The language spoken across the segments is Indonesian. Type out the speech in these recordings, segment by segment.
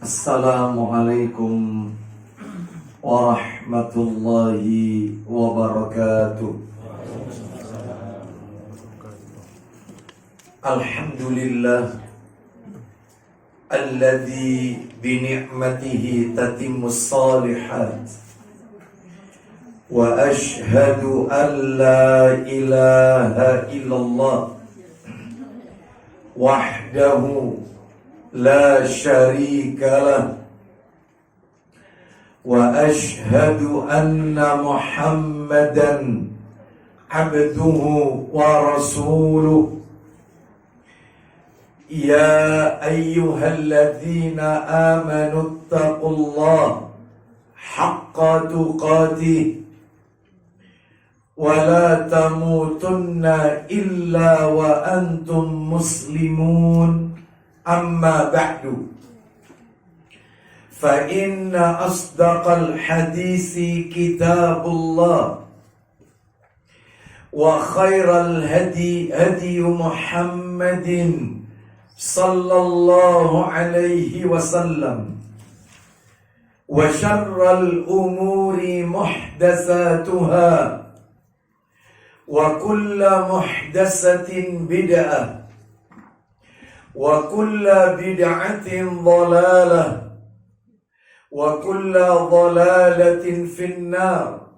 Assalamualaikum warahmatullahi wabarakatuh. Alhamdulillah alladzi bini'matihi tatimmus shalihat wa ashhadu an la ilaha illallah wahdahu la syarika lah wa ashhadu anna Muhammadan abduhu wa rasuluh. Ya ayyuhalladzina amanu taqullaha haqqa tuqatih wa la tamutunna illa wa antum muslimun. Amma ba'du, fa inna asdaqal hadisi kitabullah wa khairal hadi Muhammadin sallallahu alaihi wasallam wa syarral umuri muhdatsatuha wa kullu muhdatsatin bid'ah wa kulla bid'atin dhalalah wa kulla dhalalatin finnar.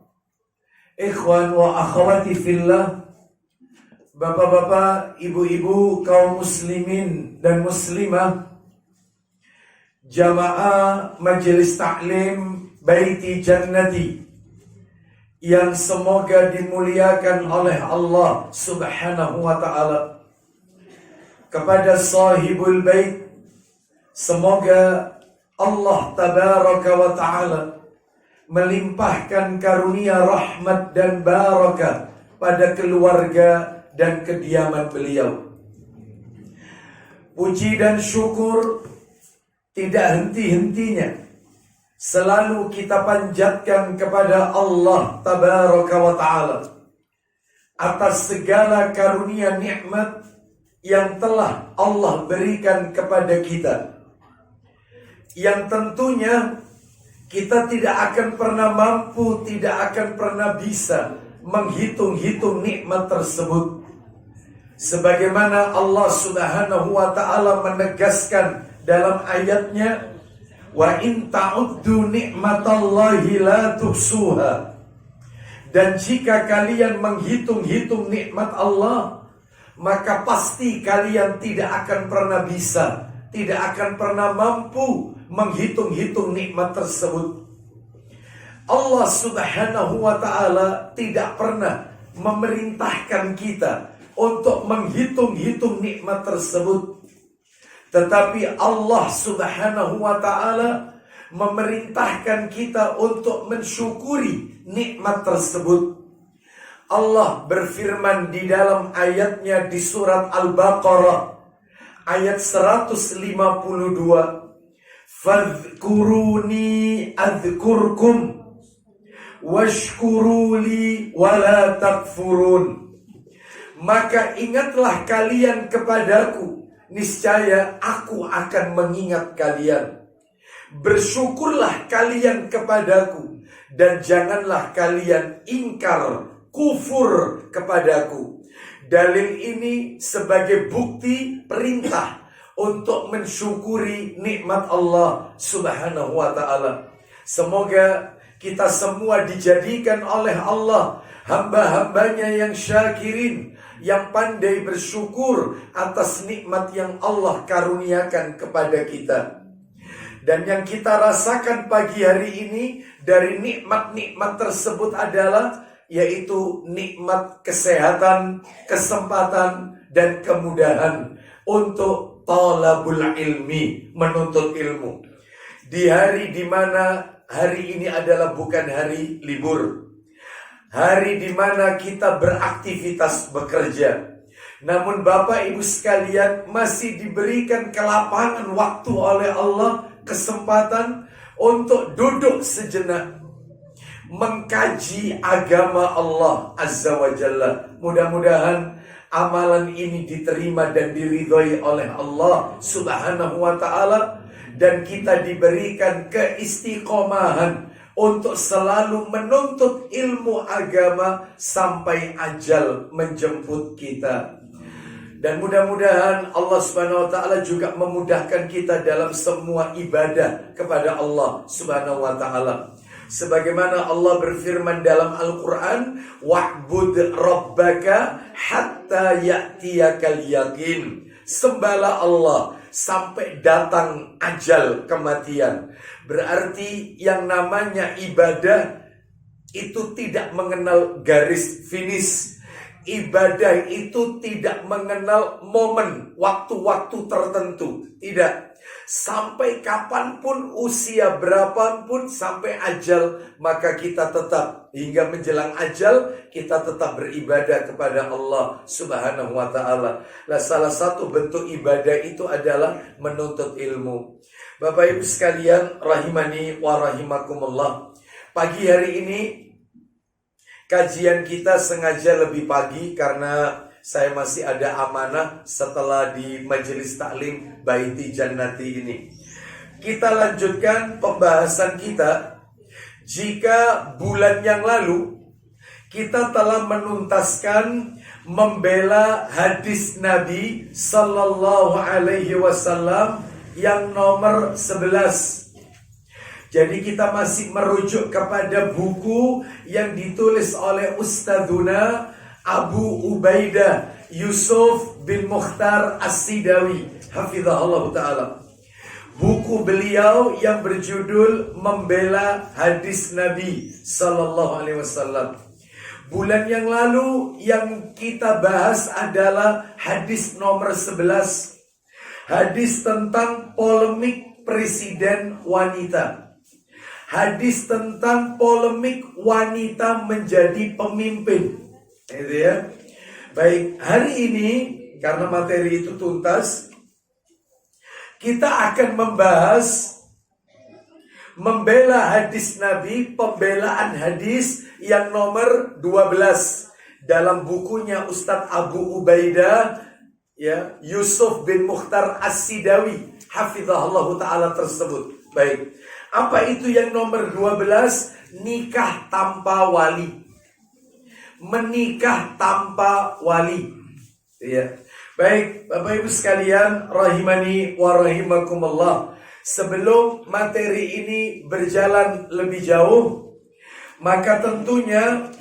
Ikhwan wa akhwati fillah, bapak-bapak, ibu-ibu, kaum muslimin dan muslimah, jamaah majelis taklim Baiti Jannati yang semoga dimuliakan oleh Allah Subhanahu wa ta'ala. Kepada sahibul bait, semoga Allah tabaraka wa ta'ala melimpahkan karunia rahmat dan barakah pada keluarga dan kediaman beliau. Puji dan syukur tidak henti-hentinya selalu kita panjatkan kepada Allah tabaraka wa ta'ala atas segala karunia nikmat yang telah Allah berikan kepada kita, yang tentunya kita tidak akan pernah mampu, tidak akan pernah bisa menghitung-hitung nikmat tersebut. Sebagaimana Allah Subhanahu wa ta'ala menegaskan dalam ayatnya, wa in ta'uddu ni'matallahi la tuhsuha. Dan jika kalian menghitung-hitung nikmat Allah, maka pasti kalian tidak akan pernah bisa, tidak akan pernah mampu menghitung-hitung nikmat tersebut. Allah Subhanahu wa ta'ala tidak pernah memerintahkan kita untuk menghitung-hitung nikmat tersebut. Tetapi Allah Subhanahu wa ta'ala memerintahkan kita untuk mensyukuri nikmat tersebut. Allah berfirman di dalam ayatnya di surat Al-Baqarah ayat 152, fadhkuruni adhkurkum washkuruli wala takfurun. Maka ingatlah kalian kepadaku, niscaya aku akan mengingat kalian. Bersyukurlah kalian kepadaku, dan janganlah kalian ingkar, kufur kepadaku. Dalil ini sebagai bukti perintah untuk mensyukuri nikmat Allah Subhanahu wa ta'ala. Semoga kita semua dijadikan oleh Allah hamba-hambanya yang syakirin, yang pandai bersyukur atas nikmat yang Allah karuniakan kepada kita. Dan yang kita rasakan pagi hari ini dari nikmat-nikmat tersebut adalah yaitu nikmat kesehatan, kesempatan, dan kemudahan untuk talabul ilmi, menuntut ilmu. Di hari di mana hari ini adalah bukan hari libur, hari di mana kita beraktivitas bekerja, namun Bapak Ibu sekalian masih diberikan kelapangan waktu oleh Allah, kesempatan untuk duduk sejenak mengkaji agama Allah Azza wa Jalla. Mudah-mudahan amalan ini diterima dan diridhoi oleh Allah Subhanahu wa ta'ala, dan kita diberikan keistiqomahan untuk selalu menuntut ilmu agama sampai ajal menjemput kita. Dan mudah-mudahan Allah Subhanahu wa taala juga memudahkan kita dalam semua ibadah kepada Allah Subhanahu wa taala. Sebagaimana Allah berfirman dalam Al-Qur'an, "Wa'bud rabbaka hatta ya'tiyakal yaqin." Sembahlah Allah sampai datang ajal kematian. Berarti yang namanya ibadah itu tidak mengenal garis finish. Ibadah itu tidak mengenal momen, waktu-waktu tertentu. Tidak. Sampai kapanpun, usia berapapun, sampai ajal, maka kita tetap, hingga menjelang ajal, kita tetap beribadah kepada Allah Subhanahu wa ta'ala. Nah, salah satu bentuk ibadah itu adalah menuntut ilmu. Bapak Ibu sekalian, rahimani wa rahimakumullah. Pagi hari ini kajian kita sengaja lebih pagi karena saya masih ada amanah setelah di majelis taklim Baiti Jannati ini. Kita lanjutkan pembahasan kita. Jika bulan yang lalu kita telah menuntaskan membela hadis Nabi Sallallahu Alaihi Wasallam yang nomor 11. Jadi kita masih merujuk kepada buku yang ditulis oleh Ustadzuna Abu Ubaidah Yusuf bin Mukhtar As-Sidawi hafizahullah ta'ala. Buku beliau yang berjudul Membela Hadis Nabi Sallallahu Alaihi Wasallam. Bulan yang lalu yang kita bahas adalah hadis nomor 11. Hadis tentang polemik presiden wanita. Hadis tentang polemik wanita menjadi pemimpin. Itu ya. Baik, hari ini karena materi itu tuntas, kita akan membahas membela hadis Nabi, pembelaan hadis yang nomor 12 dalam bukunya Ustadz Abu Ubaidah ya, Yusuf bin Mukhtar As-Sidawi hafizahullah ta'ala tersebut. Baik, apa itu yang nomor 12? Nikah tanpa wali. Menikah tanpa wali. Ya. Baik, Bapak Ibu sekalian, rahimani wa rahimakumullah. Sebelum materi ini berjalan lebih jauh, maka tentunya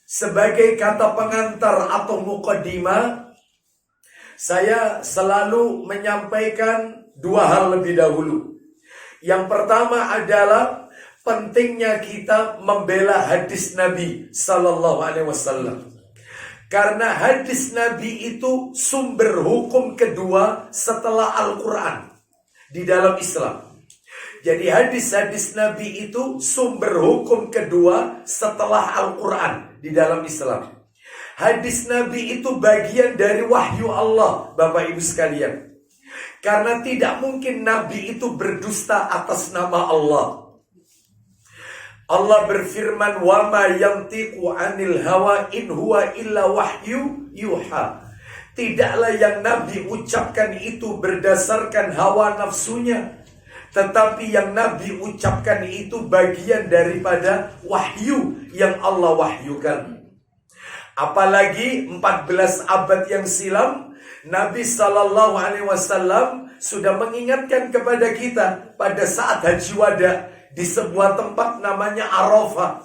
sebagai kata pengantar atau muqaddimah, saya selalu menyampaikan dua hal lebih dahulu. Yang pertama adalah pentingnya kita membela hadis Nabi Sallallahu Alaihi Wasallam. Karena hadis Nabi itu sumber hukum kedua setelah Al-Quran di dalam Islam. Jadi hadis-hadis Nabi itu sumber hukum kedua setelah Al-Quran di dalam Islam. Hadis Nabi itu bagian dari wahyu Allah, Bapak Ibu sekalian. Karena tidak mungkin Nabi itu berdusta atas nama Allah. Allah berfirman, "Wa ma yantiqu 'anil hawa in huwa illa wahyu yuha." Tidaklah yang Nabi ucapkan itu berdasarkan hawa nafsunya, tetapi yang Nabi ucapkan itu bagian daripada wahyu yang Allah wahyukan. Apalagi 14 abad yang silam, Nabi Sallallahu Alaihi Wasallam sudah mengingatkan kepada kita pada saat Haji Wada di sebuah tempat namanya Arafah.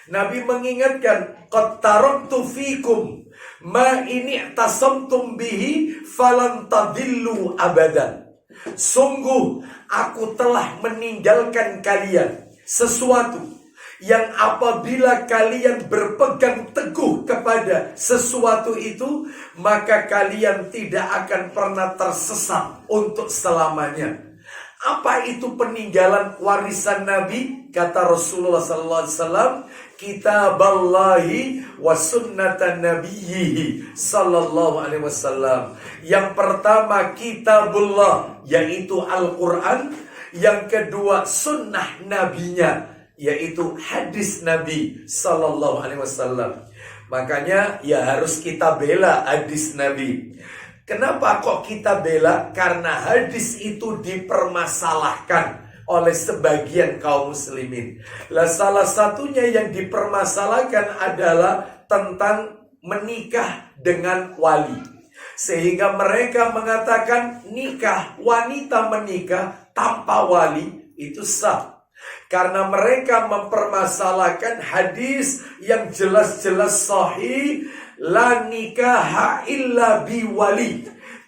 Nabi mengingatkan, "Qad taraktu fikum ma ini tasamtum bihi falan tadillu abadan." Sungguh aku telah meninggalkan kalian sesuatu yang apabila kalian berpegang teguh kepada sesuatu itu, maka kalian tidak akan pernah tersesat untuk selamanya. Apa itu peninggalan warisan Nabi? Kata Rasulullah SAW, kitaballahi wa sunnatan nabiyyihi sallallahu alaihi wasallam. Yang pertama kitabullah, yaitu Al-Quran. Yang kedua sunnah nabinya, yaitu hadis Nabi sallallahu alaihi wasallam. Makanya ya harus kita bela hadis Nabi. Kenapa kok kita bela? Karena hadis itu dipermasalahkan oleh sebagian kaum muslimin. Lah salah satunya yang dipermasalahkan adalah tentang menikah dengan wali. Sehingga mereka mengatakan wanita menikah tanpa wali itu sah. Karena mereka mempermasalahkan hadis yang jelas-jelas sahih, la nikaha illa biwali.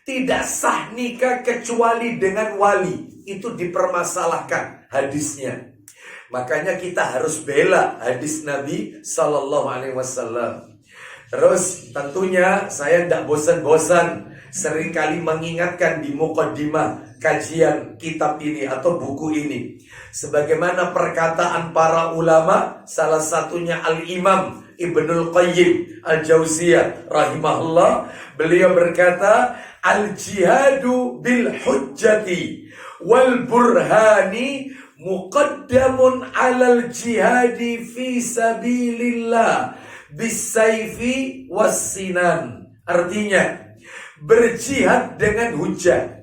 Tidak sah nikah kecuali dengan wali. Itu dipermasalahkan hadisnya. Makanya kita harus bela hadis Nabi Sallallahu Alaihi Wasallam. Terus tentunya saya tidak bosan-bosan seringkali mengingatkan di muqaddimah kajian kitab ini atau buku ini. Sebagaimana perkataan para ulama, salah satunya Al-Imam Ibnul Qayyim Al-Jauziyah rahimahullah. Beliau berkata, al-jihadu bil hujjati wal burhani muqaddamun alal jihadi fi sabilillah bisayfi wassinan. Artinya berjihad dengan hujah.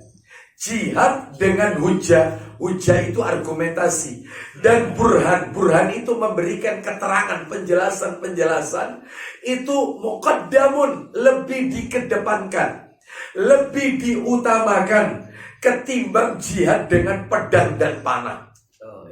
Jihad dengan hujah. Hujah itu argumentasi. Dan burhan. Burhan itu memberikan keterangan, penjelasan. Itu muqaddamun, lebih dikedepankan, lebih diutamakan ketimbang jihad dengan pedang dan panah.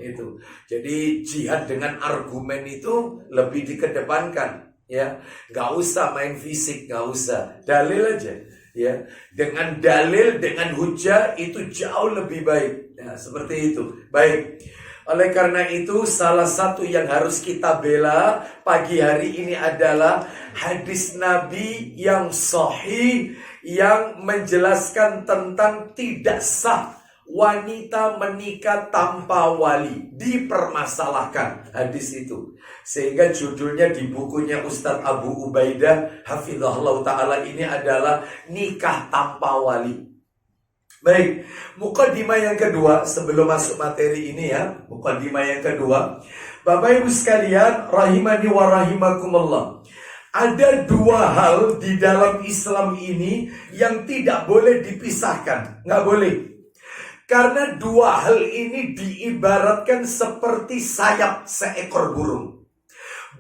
Itu. Jadi jihad dengan argumen itu lebih dikedepankan, ya. Nggak usah main fisik, nggak usah. Dalil aja. Ya, dengan dalil, dengan hujah itu jauh lebih baik. Ya, seperti itu. Baik. Oleh karena itu, salah satu yang harus kita bela pagi hari ini adalah hadis Nabi yang sahih yang menjelaskan tentang tidak sah wanita menikah tanpa wali. Dipermasalahkan hadis itu. Sehingga judulnya di bukunya Ustadz Abu Ubaidah hafizahullah ta'ala ini adalah nikah tanpa wali. Baik, muqaddimah yang kedua sebelum masuk materi ini ya. Muqaddimah yang kedua, Bapak Ibu sekalian rahimani wa rahimakumullah. Ada dua hal di dalam Islam ini yang tidak boleh dipisahkan. Nggak boleh. Karena dua hal ini diibaratkan seperti sayap seekor burung.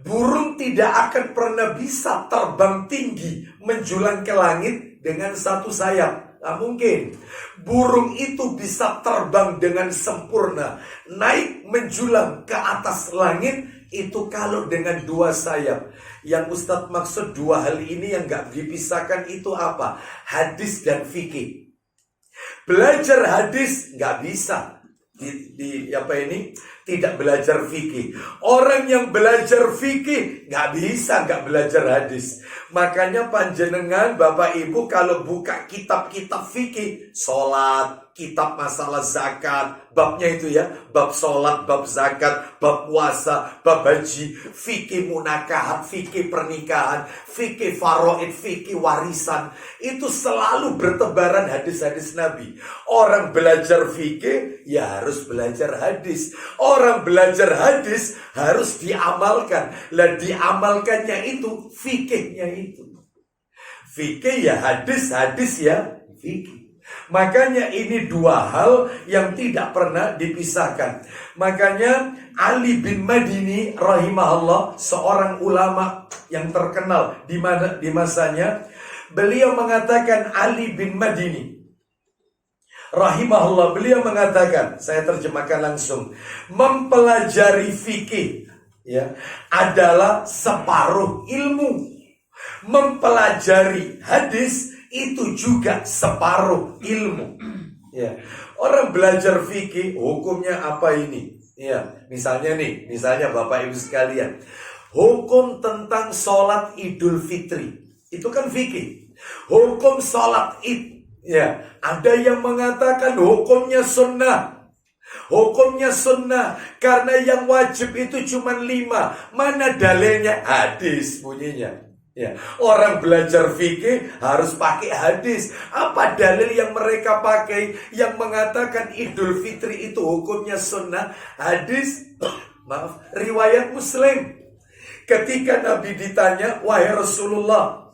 Burung tidak akan pernah bisa terbang tinggi menjulang ke langit dengan satu sayap. Nah, mungkin. Burung itu bisa terbang dengan sempurna, naik menjulang ke atas langit, itu kalau dengan dua sayap. Yang Ustadz maksud dua hal ini yang gak dipisahkan itu apa? Hadis dan fikih. Belajar hadis gak bisa tidak belajar fikih. Orang yang belajar fikih gak bisa gak belajar hadis. Makanya panjenengan Bapak Ibu kalau buka kitab-kitab fikih, sholat, kitab masalah zakat, babnya itu ya, bab sholat, bab zakat, bab puasa, bab haji, fikih munakahat, fikih pernikahan, fikih faraid, fikih warisan, itu selalu bertebaran hadis-hadis Nabi. Orang belajar fikih ya harus belajar hadis. Orang belajar hadis harus diamalkan. Lah diamalkannya itu fikihnya itu. Fikih ya hadis, hadis ya fikih. Makanya ini dua hal yang tidak pernah dipisahkan. Makanya Ali bin Madini rahimahullah, seorang ulama yang terkenal di masanya, beliau mengatakan, Ali bin Madini rahimahullah, beliau mengatakan, saya terjemahkan langsung, mempelajari fikih ya adalah separuh ilmu. Mempelajari hadis itu juga separuh ilmu. Ya. Orang belajar fikih, hukumnya apa ini? Ya, misalnya Bapak Ibu sekalian, hukum tentang sholat Idul Fitri, itu kan fikih. Hukum sholat Id, ya, ada yang mengatakan hukumnya sunnah. Hukumnya sunnah karena yang wajib itu cuma 5. Mana dalilnya? Hadis bunyinya. Ya, orang belajar fikih harus pakai hadis. Apa dalil yang mereka pakai yang mengatakan Idul Fitri itu hukumnya sunnah? Hadis, riwayat Muslim. Ketika Nabi ditanya, wahai Rasulullah,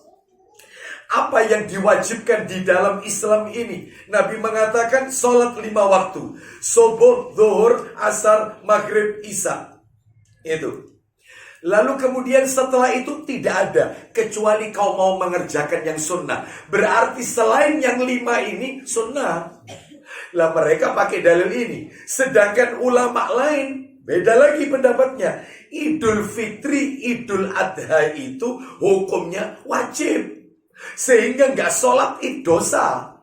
Apa yang diwajibkan di dalam Islam ini? Nabi mengatakan sholat 5 waktu. Subuh, zuhur, asar, maghrib, isya. Itu. Lalu kemudian setelah itu tidak ada. Kecuali kau mau mengerjakan yang sunnah. Berarti selain yang 5 ini sunnah. Lah mereka pakai dalil ini. Sedangkan ulama lain beda lagi pendapatnya. Idul Fitri, Idul Adha itu hukumnya wajib. Sehingga nggak sholat itu dosa.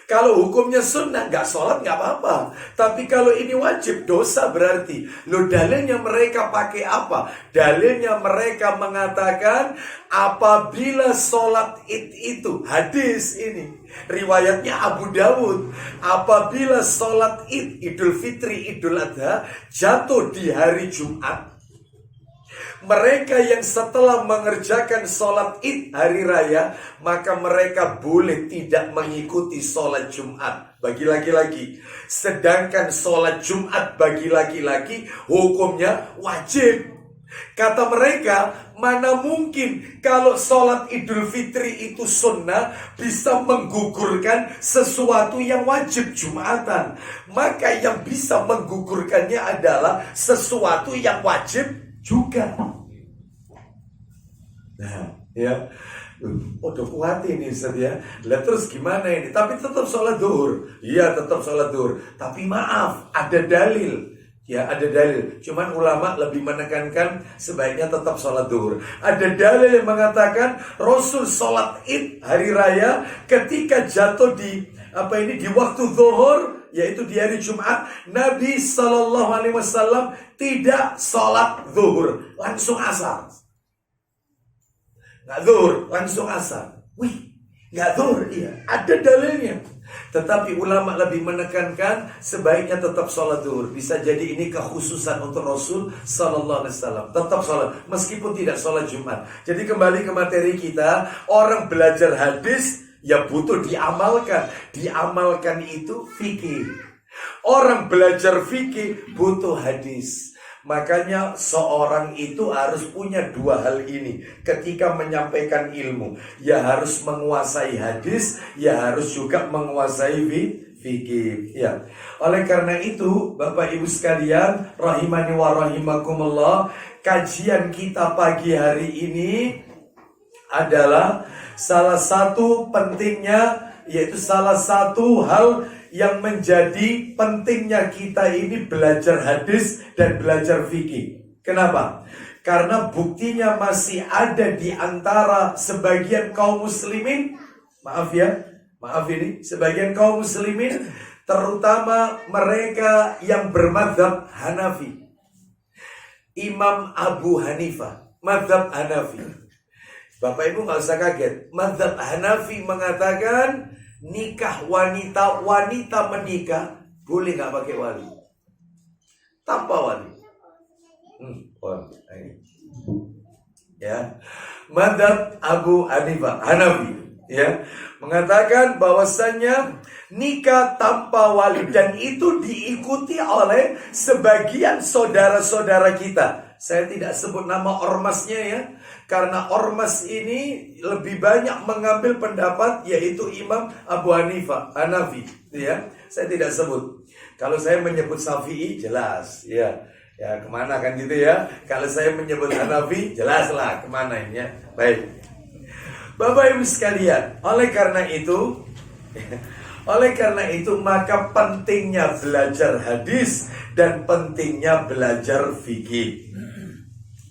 Kalau hukumnya sunnah nggak sholat nggak apa-apa. Tapi kalau ini wajib dosa berarti. Loh dalilnya mereka pakai apa? Dalilnya mereka mengatakan apabila sholat id itu. Hadis ini. Riwayatnya Abu Dawud. Apabila sholat id, Idul Fitri, Idul Adha jatuh di hari Jumat. Mereka yang setelah mengerjakan sholat id hari raya, maka mereka boleh tidak mengikuti sholat Jumat bagi laki-laki. Sedangkan sholat Jumat bagi laki-laki hukumnya wajib. Kata mereka, mana mungkin kalau sholat Idul Fitri itu sunnah bisa menggugurkan sesuatu yang wajib Jumatan. Maka yang bisa menggugurkannya adalah sesuatu yang wajib juga. Nah, ya, udah kuat ini Ustaz ya. Lah terus gimana ini? Tapi tetap sholat duhur. Iya, tetap sholat duhur. Tapi maaf, ada dalil. Ya, ada dalil. Cuman ulama lebih menekankan sebaiknya tetap sholat duhur. Ada dalil yang mengatakan Rasul sholat id hari raya ketika jatuh di waktu zuhur, yaitu di hari Jumat, Nabi SAW tidak sholat zuhur, langsung asar. Nggak zuhur, langsung asar. Wih, nggak zuhur, iya, ada dalilnya. Tetapi ulama lebih menekankan sebaiknya tetap sholat zuhur. Bisa jadi ini kekhususan untuk Rasul Sallallahu Alaihi Wasallam. Tetap sholat, meskipun tidak sholat Jumat. Jadi kembali ke materi kita, orang belajar hadis ya butuh diamalkan. Diamalkan itu fikih. Orang belajar fikih butuh hadis. Makanya seorang itu harus punya 2 hal ini ketika menyampaikan ilmu. Ya harus menguasai hadis, ya harus juga menguasai fikih. Ya. Oleh karena itu, Bapak Ibu sekalian, rahimani wa rahimakumullah, kajian kita pagi hari ini adalah salah satu pentingnya, yaitu salah satu hal yang menjadi pentingnya kita ini belajar hadis dan belajar fikih. Kenapa? Karena buktinya masih ada di antara sebagian kaum muslimin, maaf ini, sebagian kaum muslimin, terutama mereka yang bermadzhab Hanafi. Imam Abu Hanifah, madzhab Hanafi. Bapak Ibu nggak usah kaget, madzhab Hanafi mengatakan nikah wanita menikah boleh nggak pakai wali, tanpa wali. Ya, madzhab Abu Hanifah Hanafi ya mengatakan bahwasannya nikah tanpa wali, dan itu diikuti oleh sebagian saudara-saudara kita. Saya tidak sebut nama ormasnya ya, karena ormas ini lebih banyak mengambil pendapat yaitu Imam Abu Hanifah Hanafi ya. Saya tidak sebut. Kalau saya menyebut Syafi'i jelas ya. Ya kemana kan gitu ya. Kalau saya menyebut Hanafi jelaslah kemana ini ya. Baik, Bapak Ibu sekalian, oleh karena itu maka pentingnya belajar hadis dan pentingnya belajar fikih.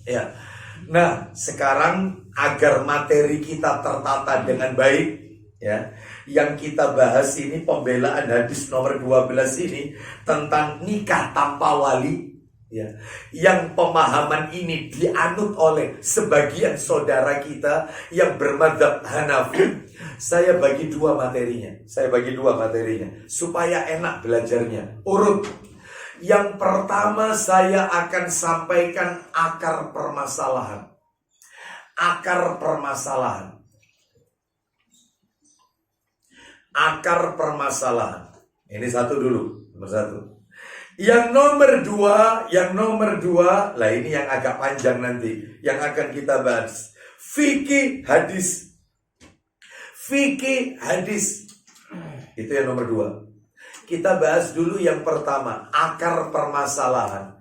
Ya. Nah, sekarang agar materi kita tertata dengan baik, ya, yang kita bahas ini pembelaan hadis nomor 12 ini tentang nikah tanpa wali, ya. Yang pemahaman ini dianut oleh sebagian saudara kita yang bermadzhab Hanafi. Saya bagi 2 materinya. Supaya enak belajarnya. Urut. Yang pertama saya akan sampaikan akar permasalahan. Akar permasalahan. Ini satu dulu, nomor 1. Yang nomor dua, lah ini yang agak panjang nanti, yang akan kita bahas. Fikih hadis. fikih, hadis. Itu yang nomor 2. Kita bahas dulu yang pertama, akar permasalahan.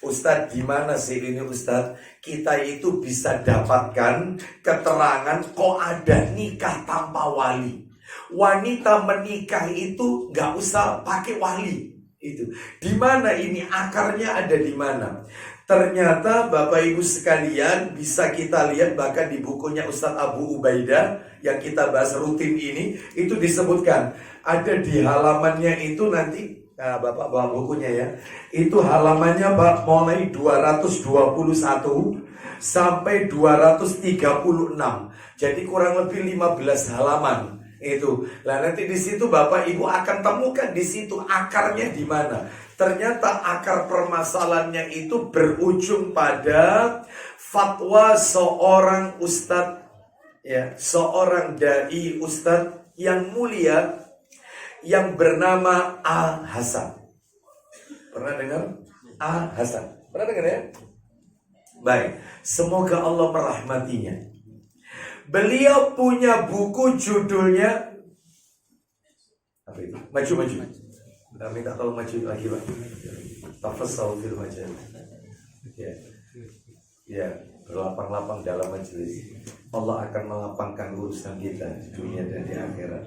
Ustadz, gimana sih ini Ustadz? Kita itu bisa dapatkan keterangan kok ada nikah tanpa wali. Wanita menikah itu nggak usah pakai wali. Itu di mana ini akarnya, ada di mana? Ternyata Bapak Ibu sekalian bisa kita lihat bahkan di bukunya Ustadz Abu Ubaidah yang kita bahas rutin ini, itu disebutkan ada di halamannya itu nanti. Nah, Bapak bawa bukunya ya. Itu halamannya Pak mulai 221 sampai 236. Jadi kurang lebih 15 halaman itu. Nah, nanti di situ Bapak Ibu akan temukan di situ akarnya di mana. Ternyata akar permasalahannya itu berujung pada fatwa seorang ustadz, ya, seorang dai ustadz yang mulia yang bernama A. Hasan. Pernah dengar? A. Hasan. Pernah dengar ya? Baik, semoga Allah merahmatinya. Beliau punya buku judulnya apa itu? Maju. Kita minta tolong maju lagi Pak. Tafassahu fil majal. Ya, berlapang-lapang dalam majelis. Allah akan melapangkan urusan kita di dunia dan di akhirat.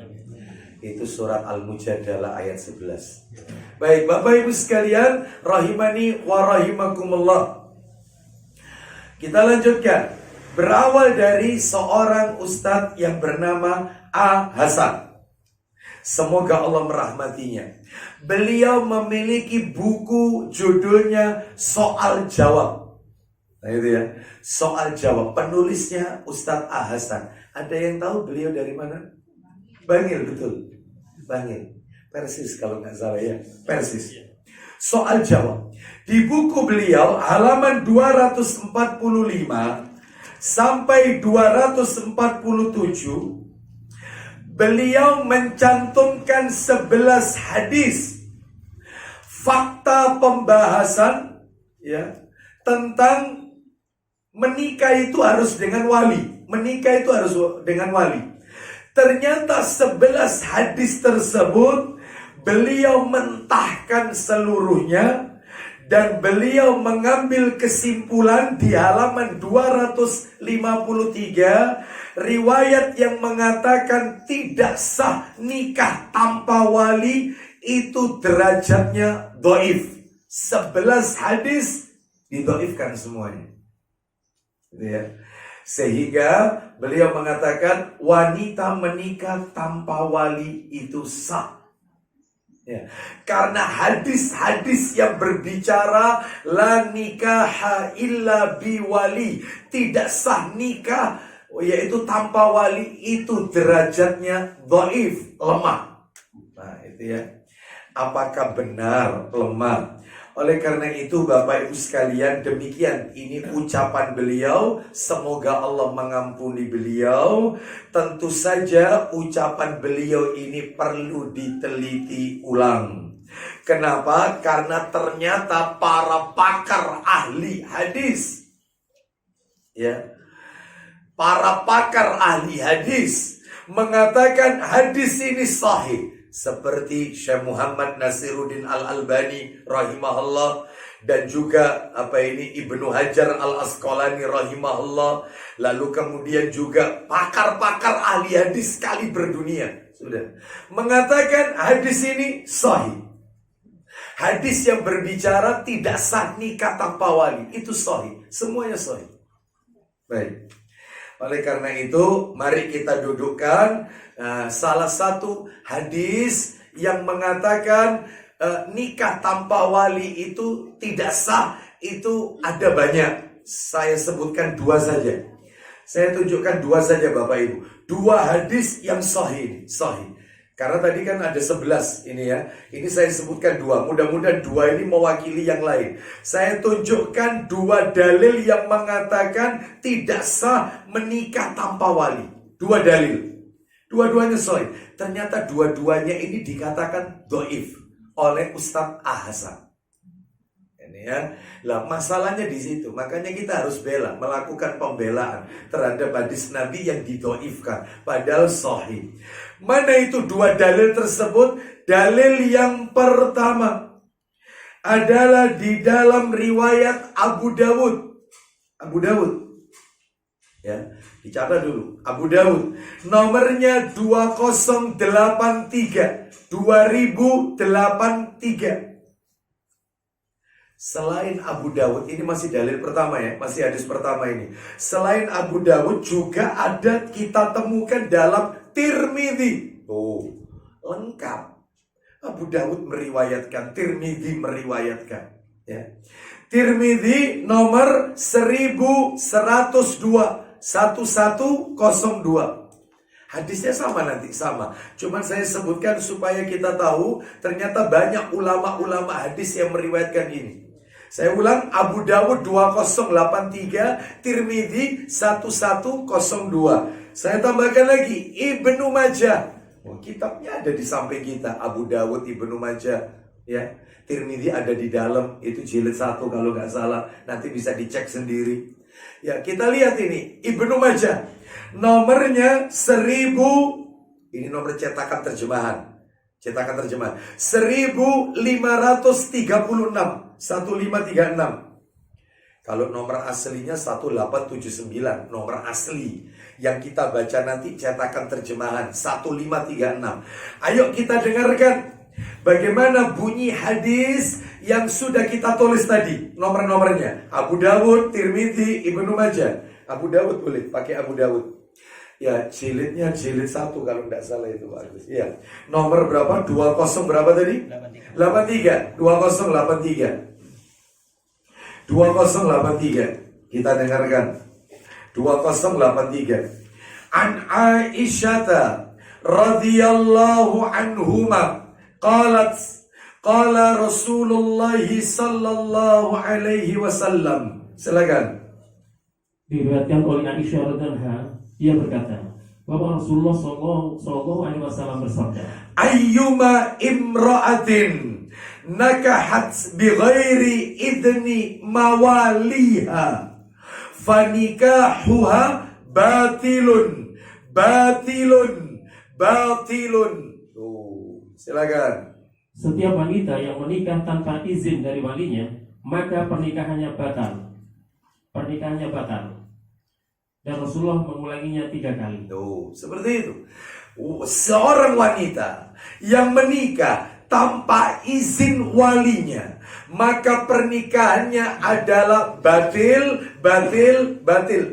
Itu surat Al-Mujadalah ayat 11. Baik, Bapak Ibu sekalian, rahimani wa rahimakumullah. Kita lanjutkan. Berawal dari seorang ustadz yang bernama A. Hasan. Semoga Allah merahmatinya. Beliau memiliki buku judulnya Soal Jawab. Nah itu ya, Soal Jawab. Penulisnya Ustadz A. Hasan. Ada yang tahu beliau dari mana? Bangil, betul. Bangil. Persis kalau nggak salah ya. Persis. Soal Jawab. Di buku beliau halaman 245 sampai 247 beliau mencantumkan 11 hadis fakta pembahasan ya tentang menikah itu harus dengan wali. Menikah itu harus dengan wali. Ternyata 11 hadis tersebut beliau mentahkan seluruhnya dan beliau mengambil kesimpulan di halaman 253 riwayat yang mengatakan tidak sah nikah tanpa wali itu derajatnya dhaif. 11 hadis didhaifkan semuanya. Gitu ya. Sehingga beliau mengatakan wanita menikah tanpa wali itu sah. Ya. Karena hadis-hadis yang berbicara la nikaha illa biwali, tidak sah nikah yaitu tanpa wali, itu derajatnya dhaif, lemah. Nah, itu ya. Apakah benar lemah? Oleh karena itu Bapak Ibu sekalian, demikian ini ucapan beliau. Semoga Allah mengampuni beliau. Tentu saja ucapan beliau ini perlu diteliti ulang. Kenapa? Karena ternyata para pakar ahli hadis, ya, para pakar ahli hadis mengatakan hadis ini sahih. Seperti Syekh Muhammad Nasiruddin Al-Albani rahimahullah, dan juga Ibnu Hajar Al-Asqalani rahimahullah, lalu kemudian juga pakar-pakar ahli hadis sekali berdunia sudah mengatakan hadis ini sahih. Hadis yang berbicara tidak sah nikah tanpa wali itu sahih, semuanya sahih. Baik. Oleh karena itu, mari kita dudukkan salah satu hadis yang mengatakan nikah tanpa wali itu tidak sah. Itu ada banyak. Saya sebutkan 2 saja. Saya tunjukkan 2 saja Bapak Ibu. 2 hadis yang sahih. Karena tadi kan ada 11 ini ya. Ini saya sebutkan 2. Mudah-mudahan 2 ini mewakili yang lain. Saya tunjukkan 2 dalil yang mengatakan tidak sah menikah tanpa wali. 2 dalil. Dua-duanya sahih. Ternyata dua-duanya ini dikatakan dhaif oleh Ustadz A. Hasan. Ini Ya, lah masalahnya di situ. Makanya kita harus melakukan pembelaan terhadap hadis Nabi yang didoifkan, padahal sahih. Mana itu dua dalil tersebut? Dalil yang pertama adalah di dalam riwayat Abu Dawud. Abu Dawud, ya, dicatat dulu. Abu Dawud, nomornya 2083. Selain Abu Dawud, ini masih dalil pertama ya, masih hadis pertama ini. Selain Abu Dawud juga ada kita temukan dalam Tirmidzi. Oh, lengkap. Abu Dawud meriwayatkan, Tirmidzi meriwayatkan. Ya. Tirmidzi nomor 1102, 1102. Hadisnya sama nanti, sama. Cuman saya sebutkan supaya kita tahu ternyata banyak ulama-ulama hadis yang meriwayatkan ini. Saya ulang, Abu Dawud 2083, Tirmidzi 1102. Saya tambahkan lagi, Ibnu Majah. Oh, kitabnya ada di samping kita, Abu Dawud, Ibnu Majah, ya. Tirmidzi ada di dalam, itu jilid 1 kalau nggak salah. Nanti bisa dicek sendiri. Ya, kita lihat ini, Ibnu Majah. Nomornya 1000, ini nomor cetakan terjemahan. Cetakan terjemahan 1536, 1536. Kalau nomor aslinya 1879, nomor asli. Yang kita baca nanti cetakan terjemahan 1536. Ayo kita dengarkan bagaimana bunyi hadis yang sudah kita tulis tadi. Nomor-nomornya Abu Dawud, Tirmidzi, Ibnu Majah. Abu Dawud boleh pakai Abu Dawud. Ya, jilidnya jilid 1 kalau tidak salah itu Pak Agus. Ya. Nomor berapa? 20 berapa tadi? 83. 2083. 2083. Kita dengarkan. 2083. An Aisyata radhiyallahu anhuma qalat qala Rasulullah sallallahu alaihi wasallam. Silakan. Diriwayatkan oleh Aisyah radhiyallahu anha, ia berkata bahwa Rasulullah sallallahu alaihi wasallam bersabda, ayyuma imra'atin nakahat bighairi idni mawaliha fanikahuha batilun. Tuh, silakan. Setiap wanita yang menikah tanpa izin dari walinya, maka pernikahannya batal. Dan Rasulullah mengulanginya 3 kali. Tuh, seperti itu. Seorang wanita yang menikah tanpa izin walinya, maka pernikahannya adalah batil.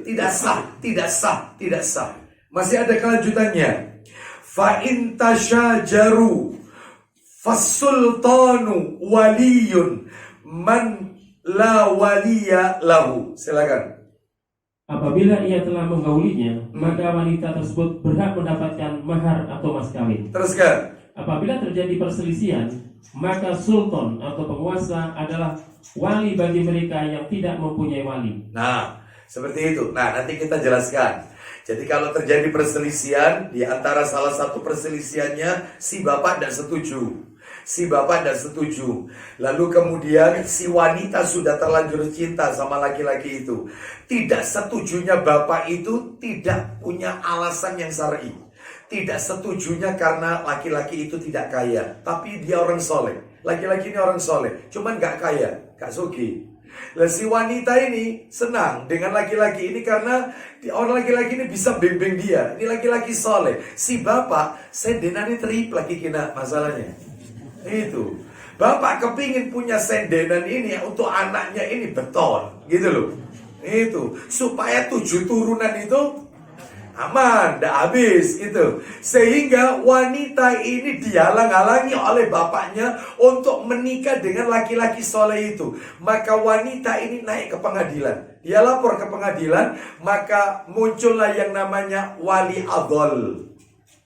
Tidak sah. Masih ada kelanjutannya. Fa in tashajaru fasultanu waliyun man la waliya lahu. Silakan. Apabila ia telah menggaulinya, maka wanita tersebut berhak mendapatkan mahar atau mas kawin. Teruskan. Apabila terjadi perselisihan, maka sultan atau penguasa adalah wali bagi mereka yang tidak mempunyai wali. Nah, seperti itu. Nah, nanti kita jelaskan. Jadi kalau terjadi perselisihan, di antara salah satu perselisihannya si bapak tidak setuju. Lalu kemudian si wanita sudah terlanjur cinta sama laki-laki itu. Tidak setujunya bapak itu tidak punya alasan yang syar'i. Tidak setujunya karena laki-laki itu tidak kaya, tapi dia orang soleh. Laki-laki ini orang soleh, cuman gak kaya, gak sugih. Lah si wanita ini senang dengan laki-laki ini karena orang laki-laki ini bisa bimbing dia. Ini laki-laki soleh. Si bapak sendenannya terip lagi kena masalahnya. Itu bapak kepingin punya sendenan ini untuk anaknya ini beton, gitu loh. Itu supaya 7 turunan itu aman, tidak habis gitu. Sehingga wanita ini dihalang-halangi oleh bapaknya untuk menikah dengan laki-laki soleh itu. Maka wanita ini naik ke pengadilan. Dia lapor ke pengadilan, maka muncullah yang namanya wali adol.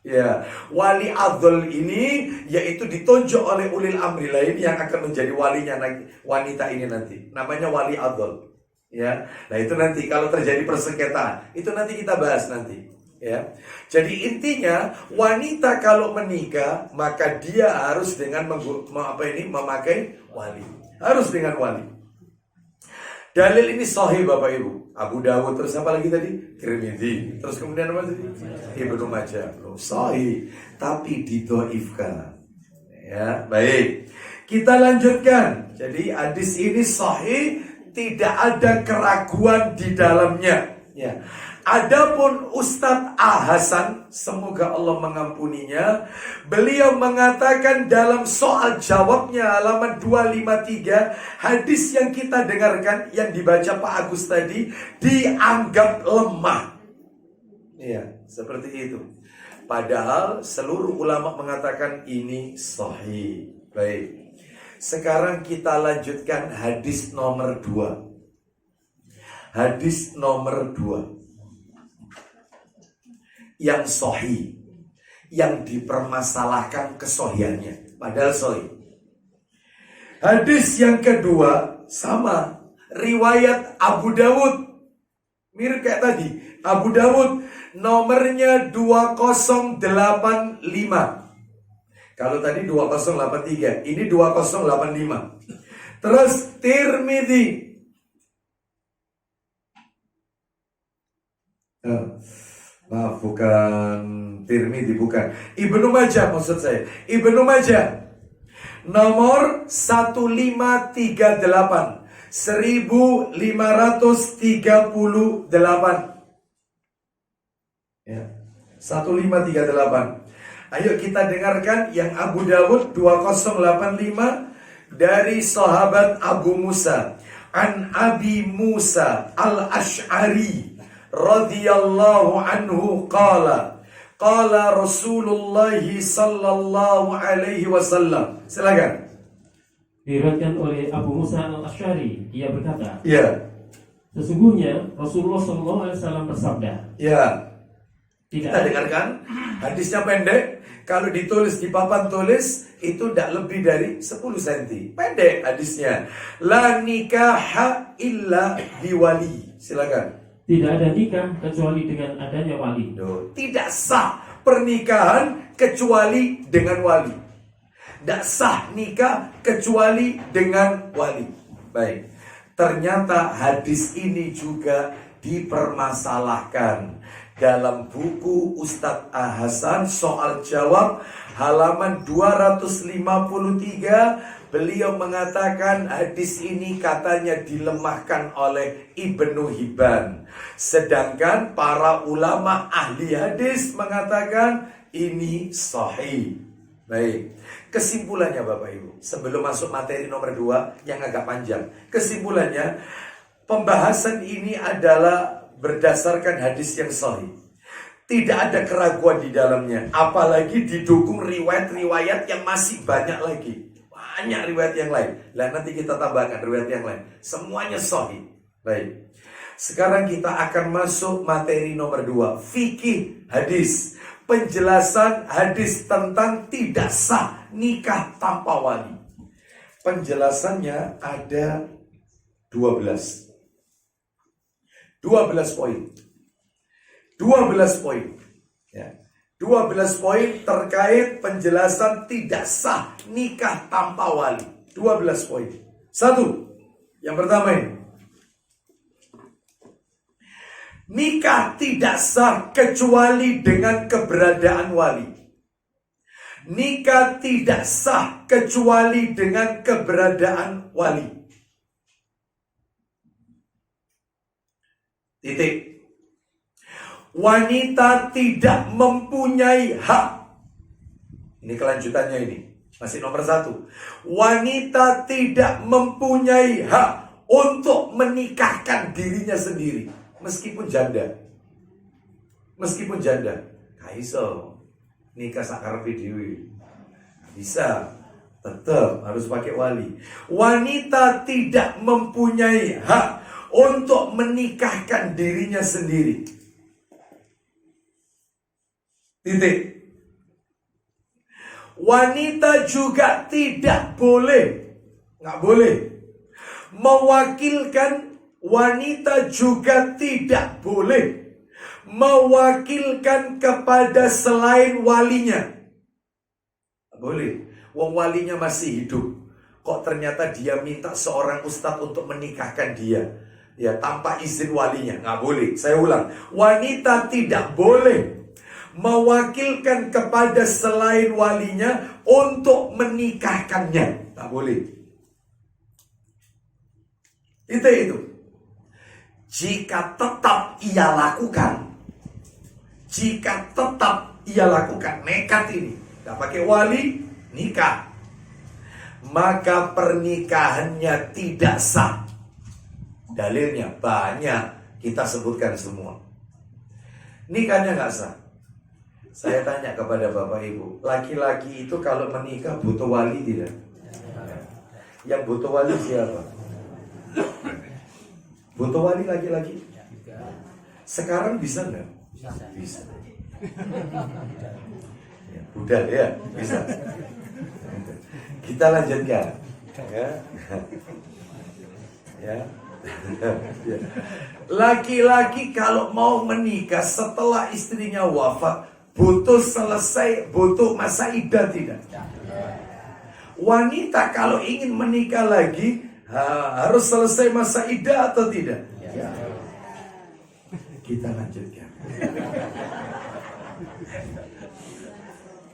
Ya, wali adol ini yaitu ditunjuk oleh ulil amri lain yang akan menjadi walinya wanita ini nanti. Namanya wali adol. Ya, nah itu nanti kalau terjadi persengketaan itu nanti kita bahas nanti. Ya, jadi intinya wanita kalau menikah maka dia harus dengan memakai wali, harus dengan wali. Dalil ini sahih Bapak Ibu. Abu Dawud, terus apa lagi tadi? Tirmidzi. Terus kemudian apa tadi? Ibnu Majah. Sahih, tapi didhaifkan. Ya, baik. Kita lanjutkan. Jadi hadis ini sahih, tidak ada keraguan di dalamnya. Ya. Adapun Ustadz Al-Hasan, semoga Allah mengampuninya, beliau mengatakan dalam soal jawabnya halaman 253, hadis yang kita dengarkan, yang dibaca Pak Agus tadi, dianggap lemah. Iya, seperti itu. Padahal seluruh ulama mengatakan ini sahih. Baik. Sekarang kita lanjutkan hadis nomor 2. Hadis nomor 2. Yang sahih, yang dipermasalahkan kesohiannya, padahal sahih. Hadis yang kedua sama, riwayat Abu Dawud, mirip kayak tadi. Abu Dawud nomornya 2085. Kalau tadi 2083, ini 2085. Terus Tirmidzi. Maaf, bukan Tirmidzi, bukan. Ibnu Majah maksud saya. Ibnu Majah nomor 1538, 1538. Ya, 1538. Ayo kita dengarkan yang Abu Dawud 2085 dari sahabat Abu Musa. An Abi Musa Al-Ash'ari radhiyallahu anhu qala Rasulullah sallallahu alaihi wasallam. Silakan. Diriwayatkan oleh Abu Musa Al-Ash'ari, ia berkata, Ya. Sesungguhnya Rasulullah sallallahu alaihi wasallam bersabda. Ya. Tidak Kita dengarkan. Hadisnya pendek. Kalau ditulis di papan tulis itu tidak lebih dari 10 cm. Pendek hadisnya. La nikaha illa biwali. Silakan. Tidak ada nikah kecuali dengan adanya wali. Tidak sah pernikahan kecuali dengan wali. Tidak sah nikah kecuali dengan wali. Baik. Ternyata hadis ini juga dipermasalahkan dalam buku Ustadz Al-Hasan soal jawab halaman 253. Beliau mengatakan hadis ini katanya dilemahkan oleh Ibnu Hibban. Sedangkan para ulama ahli hadis mengatakan ini sahih. Baik. Kesimpulannya Bapak Ibu, sebelum masuk materi nomor 2 yang agak panjang. Kesimpulannya, pembahasan ini adalah berdasarkan hadis yang sahih. Tidak ada keraguan di dalamnya. Apalagi didukung riwayat-riwayat yang masih banyak lagi. Banyak riwayat yang lain. Lah nanti kita tambahkan riwayat yang lain. Semuanya sahih. Baik. Sekarang kita akan masuk materi nomor 2. Fikih hadis. Penjelasan hadis tentang tidak sah nikah tanpa wali. Penjelasannya ada 12 poin. 12 poin. Ya. 12 poin terkait penjelasan tidak sah nikah tanpa wali. 12 poin. 1. Yang pertama ini. Nikah tidak sah kecuali dengan keberadaan wali. Nikah tidak sah kecuali dengan keberadaan wali. Titik. Wanita tidak mempunyai hak. Ini kelanjutannya ini. Masih nomor 1. Wanita tidak mempunyai hak untuk menikahkan dirinya sendiri. Meskipun janda. Meskipun janda. Kaiso. Nikah sakar video. Bisa. Tetap harus pakai wali. Wanita tidak mempunyai hak untuk menikahkan dirinya sendiri. Titik. Wanita juga tidak boleh, nggak boleh mewakilkan. Wanita juga tidak boleh mewakilkan kepada selain walinya. Nggak boleh. Wong walinya masih hidup. kok ternyata dia minta seorang ustadz untuk menikahkan dia, ya, tanpa izin walinya. Nggak boleh. Saya ulang, wanita tidak boleh mewakilkan kepada selain walinya untuk menikahkannya. Tak boleh. Itu. Jika tetap ia lakukan, nekat ini, tak pakai wali, nikah, maka pernikahannya tidak sah. Dalilnya banyak, kita sebutkan semua. Nikahnya nggak sah. Saya tanya kepada Bapak Ibu, laki-laki itu kalau menikah butuh wali tidak? Yang butuh wali siapa? Butuh wali laki-laki? Sekarang bisa nggak? Bisa. Ya, udah ya, bisa. Kita lanjutkan. Ya. Ya. Laki-laki kalau mau menikah setelah istrinya wafat, butuh masa iddah tidak? Wanita kalau ingin menikah lagi harus selesai masa iddah atau tidak? Ya. Kita lanjutkan.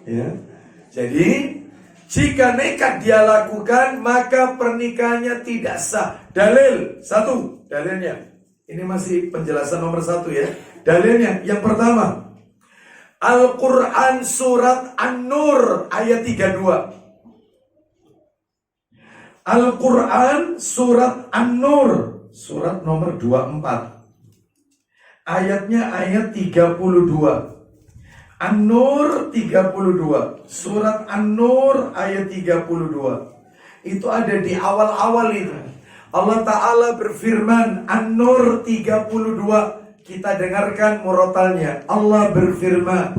Ya. Jadi jika nekat dia lakukan, maka pernikahannya tidak sah. Dalil satu, dalilnya. Ini masih penjelasan nomor 1 ya. Dalilnya yang pertama, Al-Quran surat An-Nur ayat 32. Al-Quran surat An-Nur, surat nomor 24. Ayatnya ayat 32. An-Nur 32. Surat An-Nur ayat 32. Itu ada di awal-awal itu. Allah Ta'ala berfirman, An-Nur 32. Kita dengarkan murotalnya. Allah berfirman,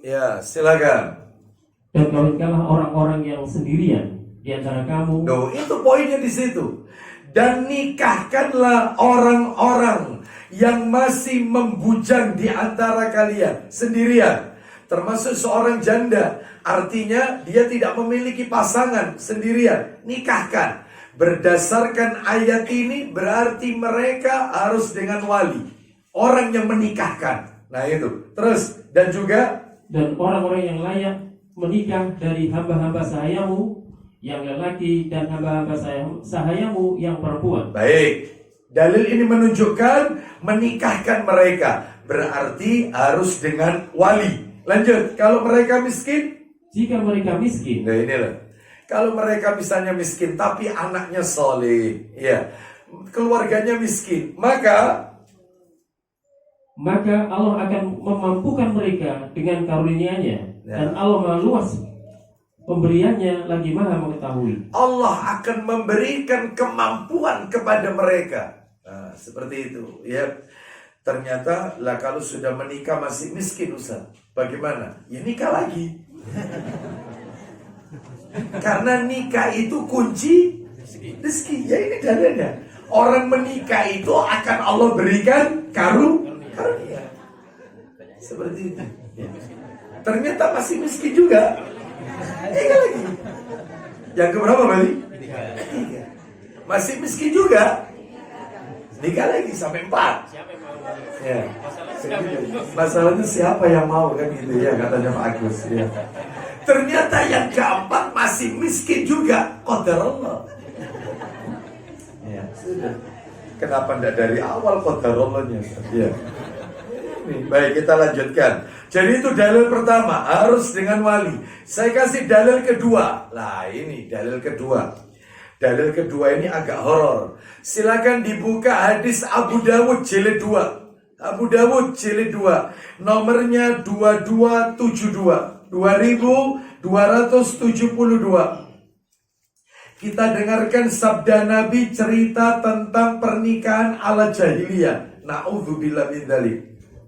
ya, silakan. Dan kawinkanlah orang-orang yang sendirian di antara kamu. Itu poinnya di situ. Dan nikahkanlah orang-orang yang masih membujang di antara kalian sendirian, termasuk seorang janda. Artinya dia tidak memiliki pasangan, sendirian. Nikahkan. Berdasarkan ayat ini berarti mereka harus dengan wali, orang yang menikahkan. Nah itu. Terus dan juga dan orang-orang yang layak menikah dari hamba-hamba sahayamu yang lelaki dan hamba-hamba sahayamu yang perempuan. Baik. Dalil ini menunjukkan menikahkan mereka berarti harus dengan wali. Lanjut. Kalau mereka miskin, jika mereka miskin, nah inilah. Kalau mereka misalnya miskin tapi anaknya soleh, ya, keluarganya miskin, maka Allah akan memampukan mereka dengan karunia-Nya, dan Allah meluas pemberiannya lagi maha mengetahui. Allah akan memberikan kemampuan kepada mereka. Nah, seperti itu, ya. Ternyata lah kalau sudah menikah masih miskin, Ustaz, bagaimana? Ya nikah lagi. Karena nikah itu kunci rezeki. Ya ini dalilnya. Orang menikah itu akan Allah berikan karunia. Seperti itu. Ya. Ternyata masih miskin juga. Nikah lagi. Yang keberapa Bali? 3. Masih miskin juga. Nikah lagi sampai 4. Ya. Masalahnya siapa yang mau kan gitu ya, katanya Pak Agus ya. Ternyata yang keempat masih miskin juga. Qadar Allah. Ya, sudah. Kenapa tidak dari awal qadar Allahnya? Ya. Baik, kita lanjutkan. Jadi itu dalil pertama, harus dengan wali. Saya kasih dalil kedua. Lah ini dalil kedua. Dalil kedua ini agak horor. Silakan dibuka hadis Abu Dawud jilid 2. Abu Dawud jilid 2. Nomornya 2272. 2272. Kita dengarkan sabda Nabi cerita tentang pernikahan ala jahiliyah. Na'udzubillah min dzalik.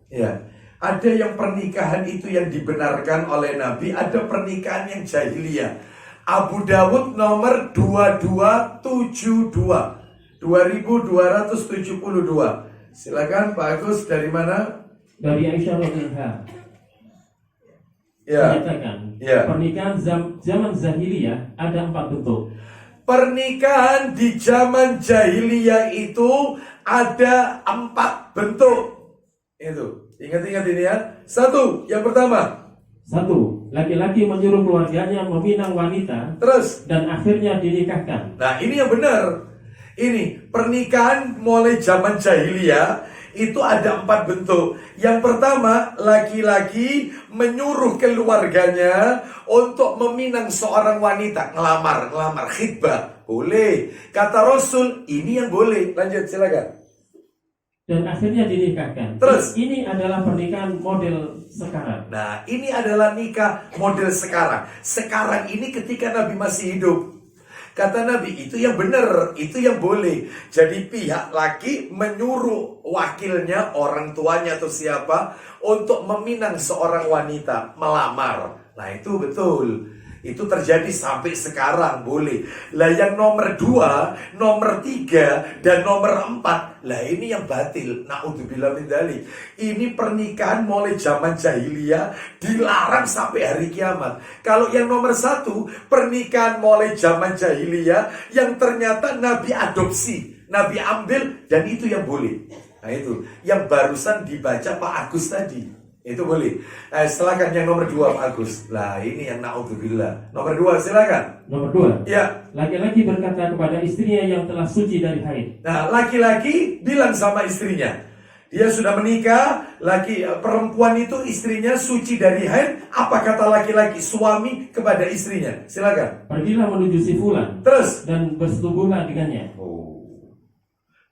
Ya. Ada yang pernikahan itu yang dibenarkan oleh Nabi, ada pernikahan yang jahiliyah. Abu Dawud nomor 2272, 2272. Silakan Pak Agus, dari mana? Dari Aisyah radhiyallahu Ya. menyatakan Ya. pernikahan zaman jahiliyah ada 4 bentuk. Pernikahan di zaman jahiliyah itu ada 4 bentuk. Itu, ingat-ingat ini ya. 1, yang pertama. 1. Laki-laki menyuruh keluarganya meminang wanita Terus, dan akhirnya dinikahkan. nah ini yang benar. Ini pernikahan mulai zaman jahiliyah itu ada 4 bentuk. Yang pertama, laki-laki menyuruh keluarganya untuk meminang seorang wanita, ngelamar, khitbah. Boleh. Kata Rasul, ini yang boleh. Lanjut, silakan. Dan akhirnya dinikahkan. Terus? Ini adalah pernikahan model sekarang. Nah, ini adalah nikah model sekarang. Sekarang ini ketika Nabi masih hidup. Kata Nabi, itu yang benar, itu yang boleh. Jadi pihak laki menyuruh wakilnya, orang tuanya atau siapa, untuk meminang seorang wanita, melamar. Nah itu betul. Itu terjadi sampai sekarang, boleh. Lah yang nomor 2, nomor 3, dan nomor 4, lah ini yang batil. Na'udzubillah min dzalik. Ini pernikahan mulai zaman jahiliyah, dilarang sampai hari kiamat. Kalau yang nomor 1, pernikahan mulai zaman jahiliyah, yang ternyata Nabi adopsi, Nabi ambil, dan itu yang boleh. Nah itu, yang barusan dibaca Pak Agus tadi. Itu boleh. Silakan yang nomor 2 Pak Agus. Lah ini yang na'udzubillah. Nomor 2 silakan. Nomor 2. Ya. Laki-laki berkata kepada istrinya yang telah suci dari haid. Nah, laki-laki bilang sama istrinya. Dia sudah menikah, perempuan itu istrinya suci dari haid. Apa kata laki-laki suami kepada istrinya? Silakan. Pergilah menuju si fulan. Terus Dan bersetubuhlah dengannya.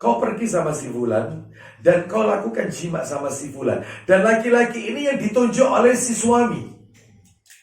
kau pergi sama si fulan dan kau lakukan jima sama si fulan. Dan laki-laki ini yang ditunjuk oleh si suami.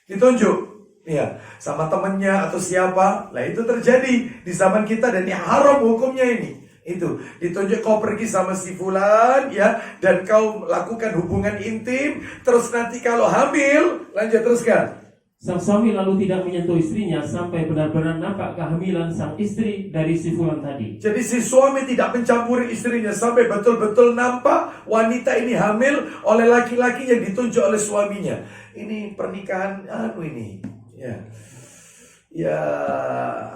Ditunjuk. Ya, sama temannya atau siapa. Lah itu terjadi di zaman kita dan yang haram hukumnya ini. Itu ditunjuk kau pergi sama si fulan ya, dan kau lakukan hubungan intim. Terus nanti kalau hamil, lanjut teruskan. Sang suami lalu tidak menyentuh istrinya sampai benar-benar nampak kehamilan sang istri dari si fulan tadi. Jadi si suami tidak mencampuri istrinya sampai betul-betul nampak wanita ini hamil oleh laki-laki yang ditunjuk oleh suaminya. Ini pernikahan ini. Ya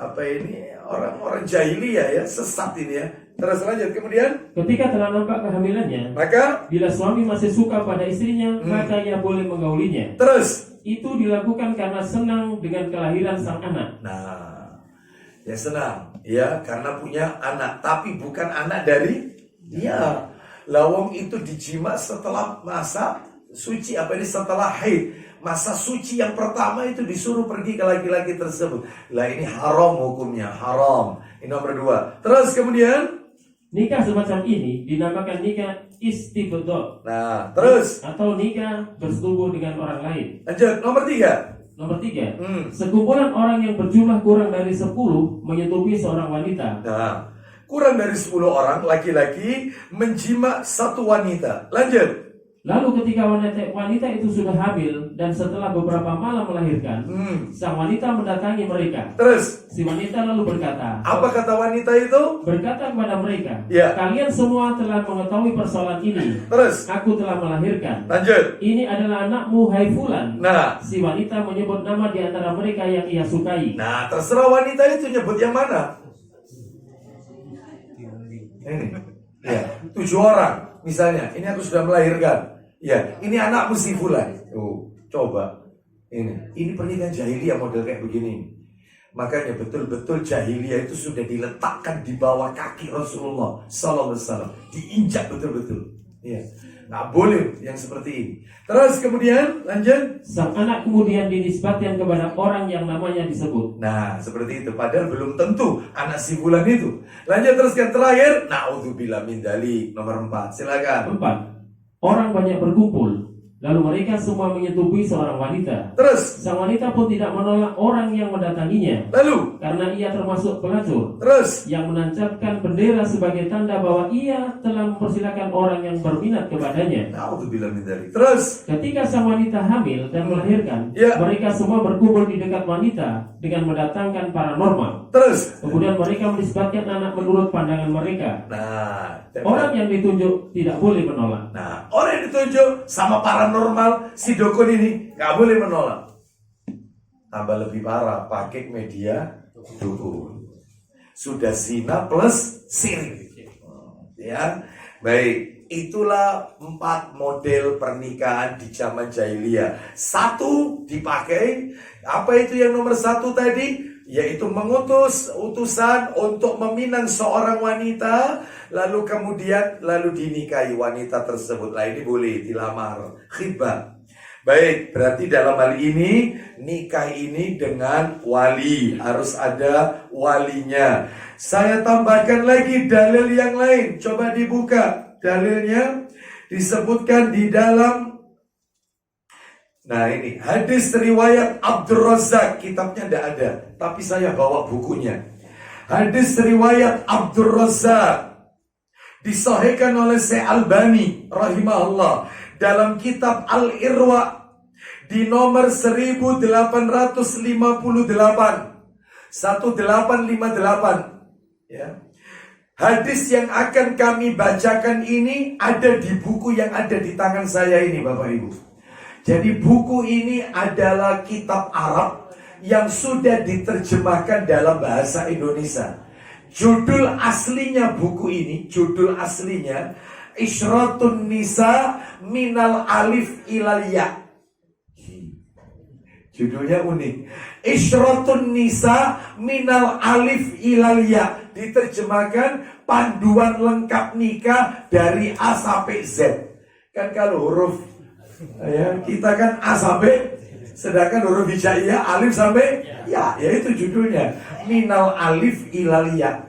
apa ini, orang-orang jahiliyah ya, sesat ini ya. Terus lanjut kemudian. Ketika telah nampak kehamilannya, maka bila suami masih suka pada istrinya, maka ia boleh menggaulinya. Terus itu dilakukan karena senang dengan kelahiran sang anak. Nah, ya senang ya karena punya anak, tapi bukan anak dari dia. Lawang itu dijima setelah masa suci, setelah haid. Masa suci yang pertama itu disuruh pergi ke laki-laki tersebut. Lah ini haram hukumnya, haram. Ini nomor 2. Terus kemudian nikah semacam ini dinamakan nikah istibdad. Nah, terus atau nikah bersetubuh dengan orang lain. Lanjut, nomor 3. Nomor 3, sekumpulan orang yang berjumlah kurang dari 10 menyetubuhi seorang wanita. Nah, kurang dari 10 orang laki-laki menjima satu wanita. Lanjut. Lalu ketika wanita itu sudah hamil dan setelah beberapa malam melahirkan, sang wanita mendatangi mereka. Terus si wanita lalu berkata, apa kata wanita itu? Berkata kepada mereka, ya. Kalian semua telah mengetahui persoalan ini. Terus aku telah melahirkan. Lanjut. Ini adalah anakmu, hai fulan. Nah, si wanita menyebut nama di antara mereka yang ia sukai. Nah, terserah wanita itu nyebut yang mana. Ini ya, 7 orang misalnya. Ini aku sudah melahirkan. Ya, ini anakmu si fulan. Coba. Ini pernikahan jahiliyah model kayak begini. Makanya betul-betul jahiliyah itu sudah diletakkan di bawah kaki Rasulullah sallallahu alaihi wasallam, diinjak betul-betul. Ya. Nggak boleh yang seperti ini. Terus kemudian lanjut. Sang anak kemudian dinisbatkan kepada orang yang namanya disebut. Nah, seperti itu. Padahal belum tentu anak si fulan itu. Lanjut teruskan terakhir. Na'udzubillah min dzalik. Nomor 4. Silakan. 4. Orang banyak berkumpul, Lalu mereka semua menyetubui seorang wanita. Terus, Sang wanita pun tidak menolak orang yang mendatanginya, lalu, karena ia termasuk pelacur terus. yang menancapkan bendera sebagai tanda bahwa ia telah mempersilakan orang yang berminat kepadanya. Naudzubillah min dzalik. Terus, Ketika sang wanita hamil dan melahirkan, Ya. mereka semua berkumpul di dekat wanita dengan mendatangkan paranormal. terus. Kemudian mereka menisbatkan anak menurut pandangan mereka. Nah, Orang yang ditunjuk tidak boleh menolak. Nah, orang yang ditunjuk sama paranormal, si dukun ini nggak boleh menolak. Tambah lebih parah, pakai media dukun. Sudah zina plus sirik. Ya, baik. Itulah 4 model pernikahan di zaman jahiliyah. 1 dipakai. Apa itu yang nomor 1 tadi? Yaitu mengutus utusan untuk meminang seorang wanita, lalu kemudian dinikahi wanita tersebut. Lah ini boleh dilamar, khitbah. Baik, berarti dalam hal ini nikah ini dengan wali, harus ada walinya. Saya tambahkan lagi dalil yang lain. Coba dibuka dalilnya, disebutkan di dalam. Nah ini hadis riwayat Abdur Razzaq, kitabnya tidak ada, tapi saya bawa bukunya. Hadis riwayat Abdur Razzaq disahihkan oleh Syekh Albani rahimahullah dalam kitab Al-Irwa di nomor 1858 1858 ya. Hadis yang akan kami bacakan ini ada di buku yang ada di tangan saya ini, Bapak Ibu. Jadi buku ini adalah kitab Arab yang sudah diterjemahkan dalam bahasa Indonesia. Judul aslinya buku ini, judul aslinya Isyratun Nisa Minal Alif Ilal Ya. Judulnya unik. Isyratun Nisa Minal Alif Ilal Ya. Diterjemahkan panduan lengkap nikah dari A sampai Z. Kan kalau huruf ya, kita kan A sampai, sedangkan huruf hijaiyah alif sampai ya, yaitu judulnya Minal Alif Ilal Ya.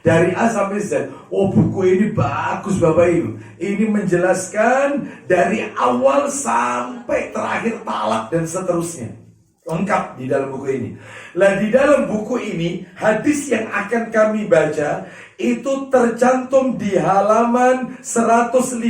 Dari A sampai Z. Oh, buku ini bagus Bapak Ibu. Ini menjelaskan dari awal sampai terakhir talak dan seterusnya. Lengkap di dalam buku ini. Lah di dalam buku ini hadis yang akan kami baca itu tercantum di halaman 158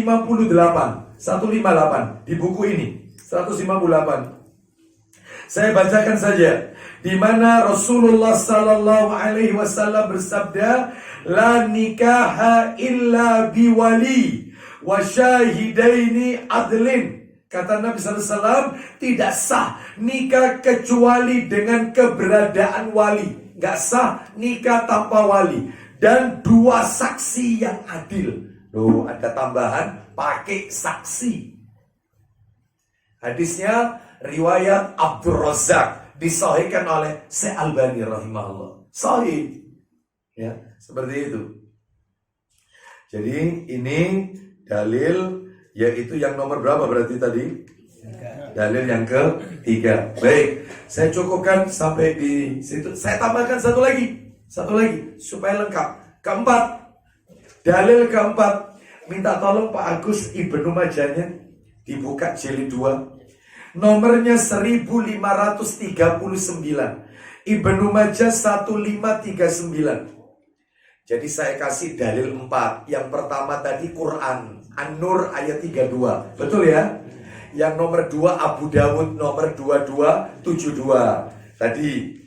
di buku ini 158. Saya bacakan saja, di mana Rasulullah sallallahu alaihi wasallam bersabda, la nikaha illa biwali wa syahidaini adlin. Kata Nabi SAW, tidak sah nikah kecuali dengan keberadaan wali. Gak sah nikah tanpa wali. Dan 2 saksi yang adil. Loh, ada tambahan, pakai saksi. Hadisnya riwayat Abdur Razzaq, disahihkan oleh Syekh Albani rahimahullah. Sahih. Ya, seperti itu. Jadi ini dalil, yaitu yang nomor berapa berarti tadi? Dalil yang ke-3. Baik, saya cukupkan sampai di situ. Saya tambahkan satu lagi supaya lengkap. Keempat, dalil keempat, minta tolong Pak Agus Ibnu Majahnya dibuka jilid 2. Nomornya 1539. Ibnu Majah 1539. Jadi saya kasih dalil 4. Yang pertama tadi Quran An-Nur ayat 32. Betul ya? Yang nomor 2 Abu Dawud nomor 2272. Tadi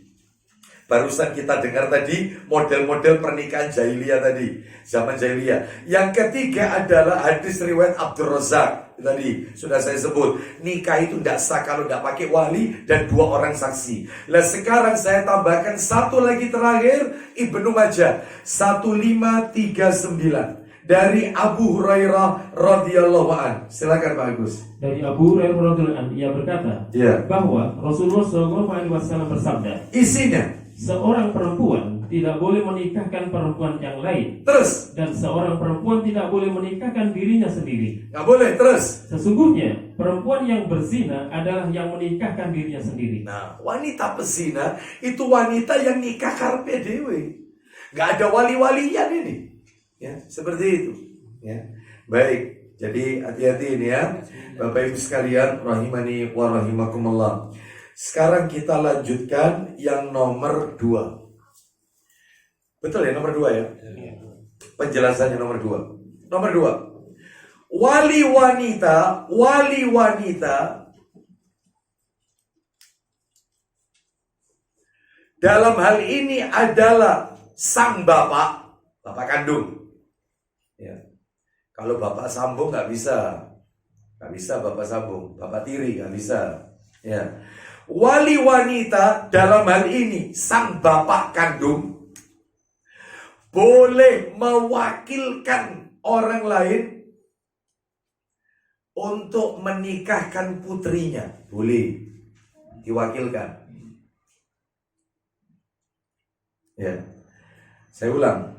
barusan kita dengar tadi model-model pernikahan jahiliyah tadi, zaman jahiliyah. Yang ketiga adalah hadis riwayat Abdur Razzaq. Tadi sudah saya sebut, nikah itu tidak sah kalau tidak pakai wali dan 2 orang saksi. Nah sekarang saya tambahkan satu lagi terakhir, Ibnu Majah 1539 dari Abu Hurairah radhiyallahu an. Silakan Pak Agus. Dari Abu Hurairah radhiyallahu an, ia berkata bahwa Rasulullah SAW bersabda, isinya, seorang perempuan tidak boleh menikahkan perempuan yang lain. Terus, dan seorang perempuan tidak boleh menikahkan dirinya sendiri. nggak boleh. Terus, sesungguhnya perempuan yang berzina adalah yang menikahkan dirinya sendiri. Nah, wanita pezina itu wanita yang nikah karpe dewe. Nggak ada wali-walian ini. Ya, seperti itu. Ya, baik. Jadi hati-hati ini ya, Bapak Ibu sekalian, rahimani wa rahimakumullah. Sekarang kita lanjutkan yang nomor 2. Betul ya, nomor 2 ya? Penjelasannya nomor 2. Nomor 2. Wali wanita dalam hal ini adalah sang bapak kandung. Ya. Kalau bapak sambung nggak bisa bapak sambung, bapak tiri nggak bisa. Ya. Wali wanita dalam hal ini sang bapak kandung boleh mewakilkan orang lain untuk menikahkan putrinya, boleh diwakilkan. Ya, saya ulang.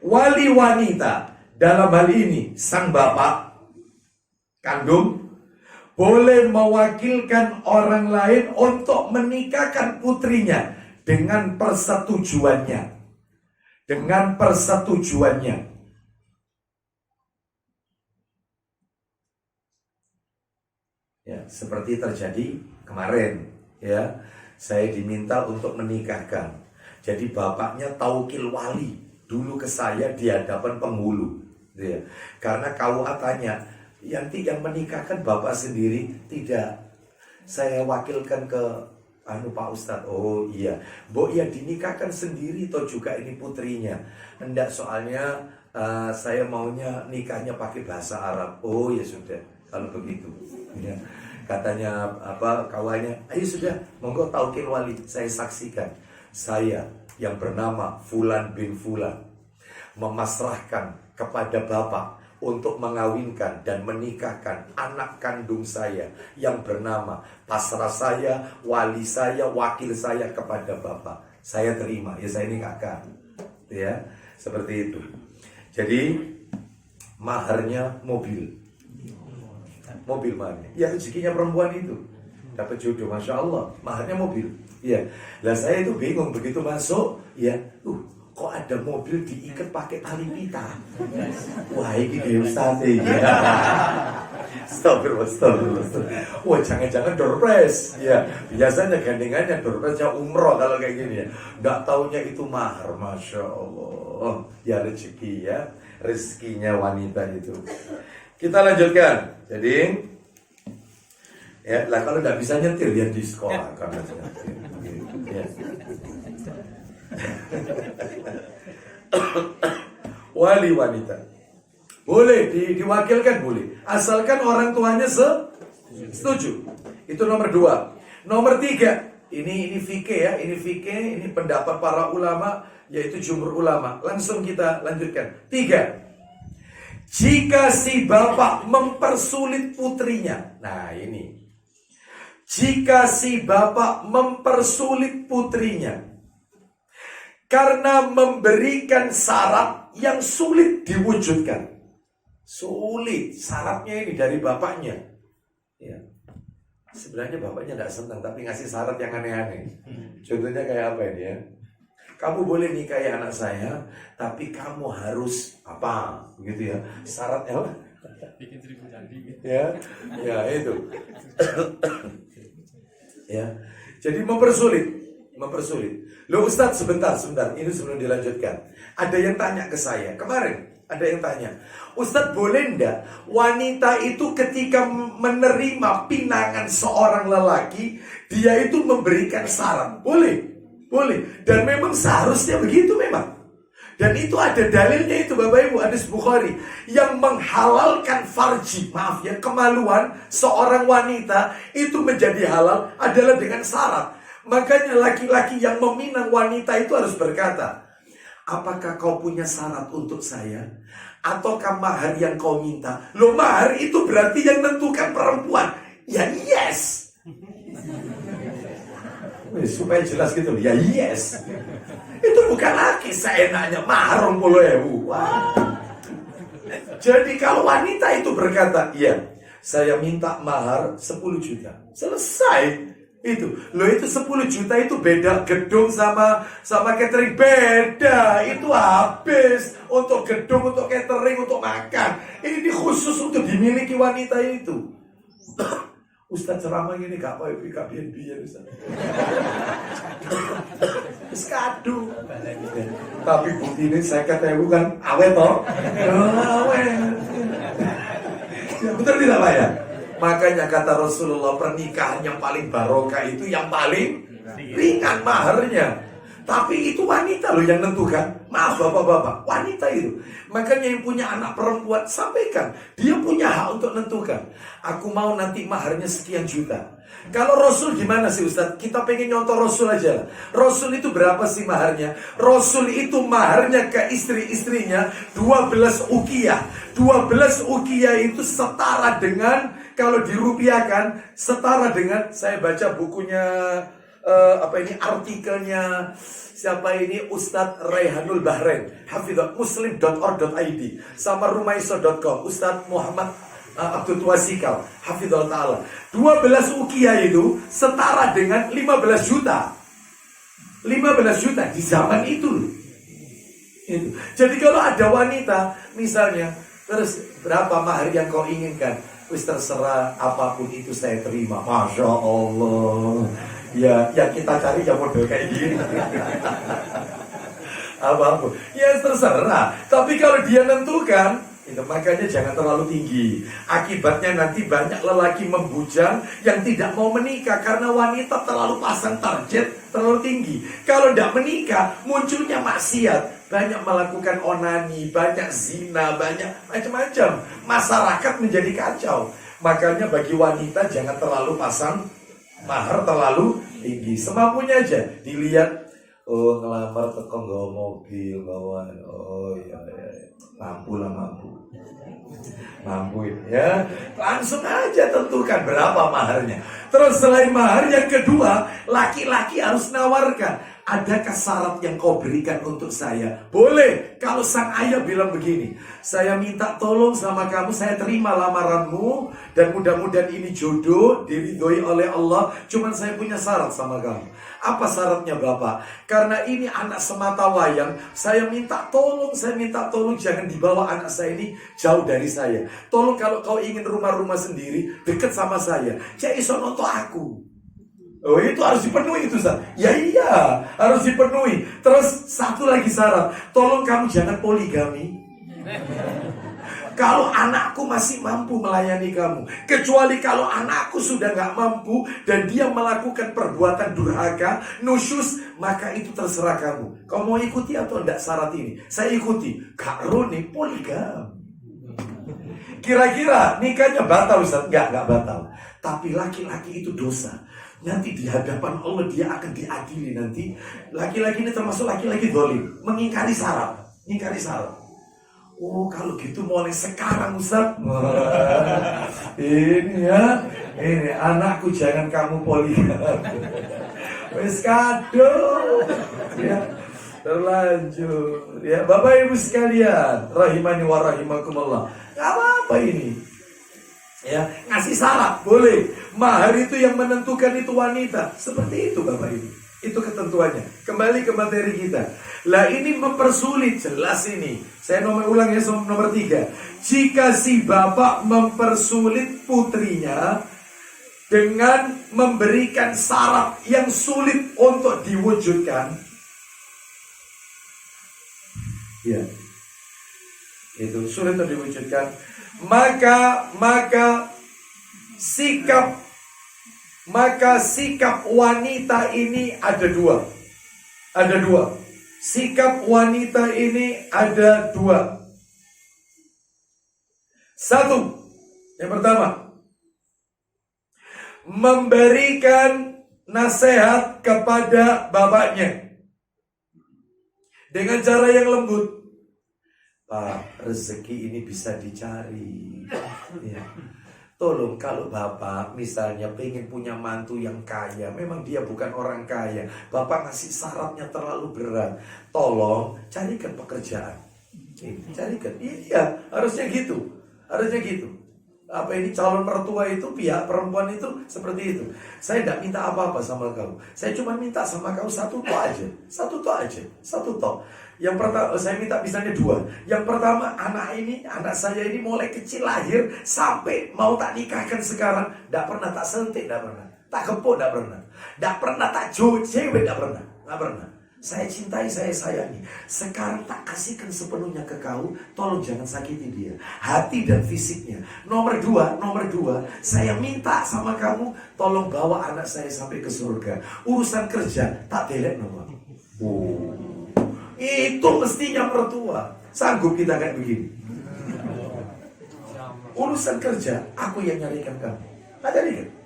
Wali wanita dalam hal ini sang bapak kandung boleh mewakilkan orang lain untuk menikahkan putrinya dengan persetujuannya. Dengan persetujuannya. Ya, seperti terjadi kemarin, ya. Saya diminta untuk menikahkan. Jadi bapaknya taukil wali dulu ke saya di hadapan penghulu, ya. Karena KUA tanya, yanti yang menikahkan bapak sendiri? Tidak, saya wakilkan ke Pak Ustadz. Oh iya, Mbok ya dinikahkan sendiri toh juga ini putrinya. Hendak soalnya saya maunya nikahnya pakai bahasa Arab. Oh ya sudah, kalau begitu, ya. Katanya kawannya, ayo sudah, monggo taukil wali, saya saksikan. Saya yang bernama Fulan bin Fulan memasrahkan kepada bapak untuk mengawinkan dan menikahkan anak kandung saya yang bernama, pasrah saya, wali saya, wakil saya kepada bapak. Saya terima, ya saya nikahkan. Ya, seperti itu. Jadi maharnya mobil maharnya. Ya rezekinya perempuan itu dapat jodoh, masya Allah, maharnya mobil. Ya, lah saya itu bingung begitu masuk, ya, kok ada mobil diikat pakai tali pita. Wah, ini kayak Ustaz ya. Astagfirullah. Wah, jangan-jangan doorpress. Ya, biasanya gandengannya doorpressnya umroh kalau kayak gini ya. Nggak taunya itu mahar, masya Allah. Ya rezeki ya, rezekinya wanita itu. Kita lanjutkan. Jadi, ya, lah kalau nggak bisa nyetir biar di sekolah karena ya. Wali wanita boleh diwakilkan, boleh asalkan orang tuanya setuju. Itu nomor 2. Nomor 3, ini fikih ya, ini pendapat para ulama, yaitu jumhur ulama. Langsung kita lanjutkan. 3, jika si bapak mempersulit putrinya. Nah ini, jika si bapak mempersulit putrinya karena memberikan syarat yang sulit diwujudkan. Sulit, syaratnya ini dari bapaknya. Ya. Sebenarnya bapaknya tidak senang, tapi ngasih syarat yang aneh-aneh. Contohnya kayak apa ini ya? Kamu boleh nikahi anak saya, tapi kamu harus apa? Begitu ya. Syaratnya apa? Bikin 1000 candi. Ya itu. Ya. Jadi mempersulit. Loh Ustadz, sebentar. Ini sebelum dilanjutkan. Ada yang tanya ke saya kemarin. Ada yang tanya, Ustadz boleh enggak wanita itu ketika menerima pinangan seorang lelaki, dia itu memberikan syarat? Boleh. Dan memang seharusnya begitu memang. Dan itu ada dalilnya itu Bapak Ibu, hadis Bukhari yang menghalalkan farji, kemaluan seorang wanita itu menjadi halal adalah dengan syarat. Makanya laki-laki yang meminang wanita itu harus berkata, apakah kau punya syarat untuk saya? Ataukah mahar yang kau minta? Loh, mahar itu berarti yang menentukan perempuan. Ya yes. Supaya jelas gitu, ya yes. Itu bukan laki seenaknya mahar 20.000. Jadi kalau wanita itu berkata, iya, saya minta mahar 10 juta. Selesai. Itu, loh itu 10 juta itu beda gedung sama catering, beda. Itu habis untuk gedung, untuk catering, untuk makan. Ini khusus untuk dimiliki wanita itu. Ustaz ceramah gini gak apa-apa, gak biar Ustaz. Sekadu. Tapi bukti ini saya kata bukan awet toh. Awet. Ya, betul tidak Pak ya? Makanya kata Rasulullah, pernikahan yang paling barokah itu yang paling ringan maharnya. Tapi itu wanita loh yang nentukan. Maaf bapak-bapak, wanita itu. Makanya yang punya anak perempuan, sampaikan. Dia punya hak untuk nentukan. Aku mau nanti maharnya sekian juta. Kalau Rasul gimana sih Ustaz? Kita pengen nyontoh Rasul aja. Rasul itu berapa sih maharnya? Rasul itu maharnya ke istri-istrinya 12 ukiyah. 12 ukiyah itu setara dengan, kalau dirupiahkan, setara dengan, saya baca bukunya, artikelnya siapa ini, Ustadz Raihanul Bahrain, hafidhah muslim.org.id, sama rumaiso.com, Ustadz Muhammad Abdul Wasikal, hafidhah ta'ala. 12 ukiyah itu setara dengan 15 juta. 15 juta di zaman itu. Jadi kalau ada wanita misalnya, terus berapa mahar yang kau inginkan? Wis terserah, apapun itu saya terima. Masya Allah. Ya, yang kita cari yang model kayak gini. Apapun, ya terserah. Tapi kalau dia nentukan, itu makanya jangan terlalu tinggi. Akibatnya nanti banyak lelaki membujang yang tidak mau menikah karena wanita terlalu pasang target terlalu tinggi. Kalau tidak menikah, munculnya maksiat. Banyak melakukan onani, banyak zina, banyak macam-macam. Masyarakat menjadi kacau. Makanya bagi wanita jangan terlalu pasang mahar terlalu tinggi. Semampunya aja. Dilihat, oh ngelamar teko nggawa mobil, bawa, oh ya, mampu lah, mampu ya. Langsung aja tentukan berapa maharnya. Terus selain mahar, yang kedua, laki-laki harus nawarkan. Adakah syarat yang kau berikan untuk saya? Boleh. Kalau sang ayah bilang begini, saya minta tolong sama kamu, saya terima lamaranmu, dan mudah-mudahan ini jodoh, diridhoi oleh Allah. Cuman saya punya syarat sama kamu. Apa syaratnya Bapak? Karena ini anak semata wayang, saya minta tolong jangan dibawa anak saya ini jauh dari saya. Tolong kalau kau ingin rumah-rumah sendiri, dekat sama saya. Cek iso nonton aku. Oh itu harus dipenuhi itu Ustaz. Ya iya, harus dipenuhi. Terus satu lagi syarat, tolong kamu jangan poligami. Kalau anakku masih mampu melayani kamu. Kecuali kalau anakku sudah gak mampu dan dia melakukan perbuatan durhaka, nusyus, maka itu terserah kamu. Kau mau ikuti atau enggak syarat ini? Saya ikuti. Kak Roni poligam. Kira-kira nikahnya batal Ustaz? Enggak batal. Tapi laki-laki itu dosa. Nanti di hadapan Allah dia akan diadili nanti. Laki-laki ini termasuk laki-laki zalim, mengingkari syarat. Oh kalau gitu mulai sekarang Ustaz. Ini anakku jangan kamu poligami. Wes kado. Ya, terlanjur. Ya, Bapak Ibu sekalian, rahimani wa rahimakumullah. Gak apa-apa ini. Ya, ngasih syarat boleh. Mahar itu yang menentukan itu wanita. Seperti itu Bapak Ibu. Itu ketentuannya. Kembali ke materi kita. Lah ini mempersulit, jelas ini. Saya ulang ya, nomor 3. Jika si bapak mempersulit putrinya dengan memberikan syarat yang sulit untuk diwujudkan, ya, itu sulit untuk diwujudkan, maka sikap wanita ini ada dua. Sikap wanita ini ada dua. Satu, yang pertama, memberikan nasihat kepada bapaknya dengan cara yang lembut. Pak, rezeki ini bisa dicari. Ya. Tolong kalau bapak misalnya pengen punya mantu yang kaya, memang dia bukan orang kaya, bapak ngasih syaratnya terlalu berat, tolong carikan pekerjaan. Carikan, iya harusnya gitu. calon mertua itu, pihak perempuan itu seperti itu. Saya tidak minta apa-apa sama kamu. Saya cuma minta sama kamu satu toh aja. Satu toh. Yang pertama, saya minta misalnya 2. Yang pertama, anak saya ini mulai kecil lahir sampai mau tak nikahkan sekarang, tidak pernah tak sentik, tidak pernah. Tak kepuk, tidak pernah. Tidak pernah tak cewek, tidak pernah. Tidak pernah. Saya cintai, saya sayangi. Sekarang tak kasihkan sepenuhnya ke kau. Tolong jangan sakiti dia, hati dan fisiknya. Nomor dua, saya minta sama kamu, tolong bawa anak saya sampai ke surga. Urusan kerja tak delek nomor. Itu mestinya mertua. Sanggup kita kayak begini? Urusan kerja, aku yang nyarikan kamu. Tak nyarikan.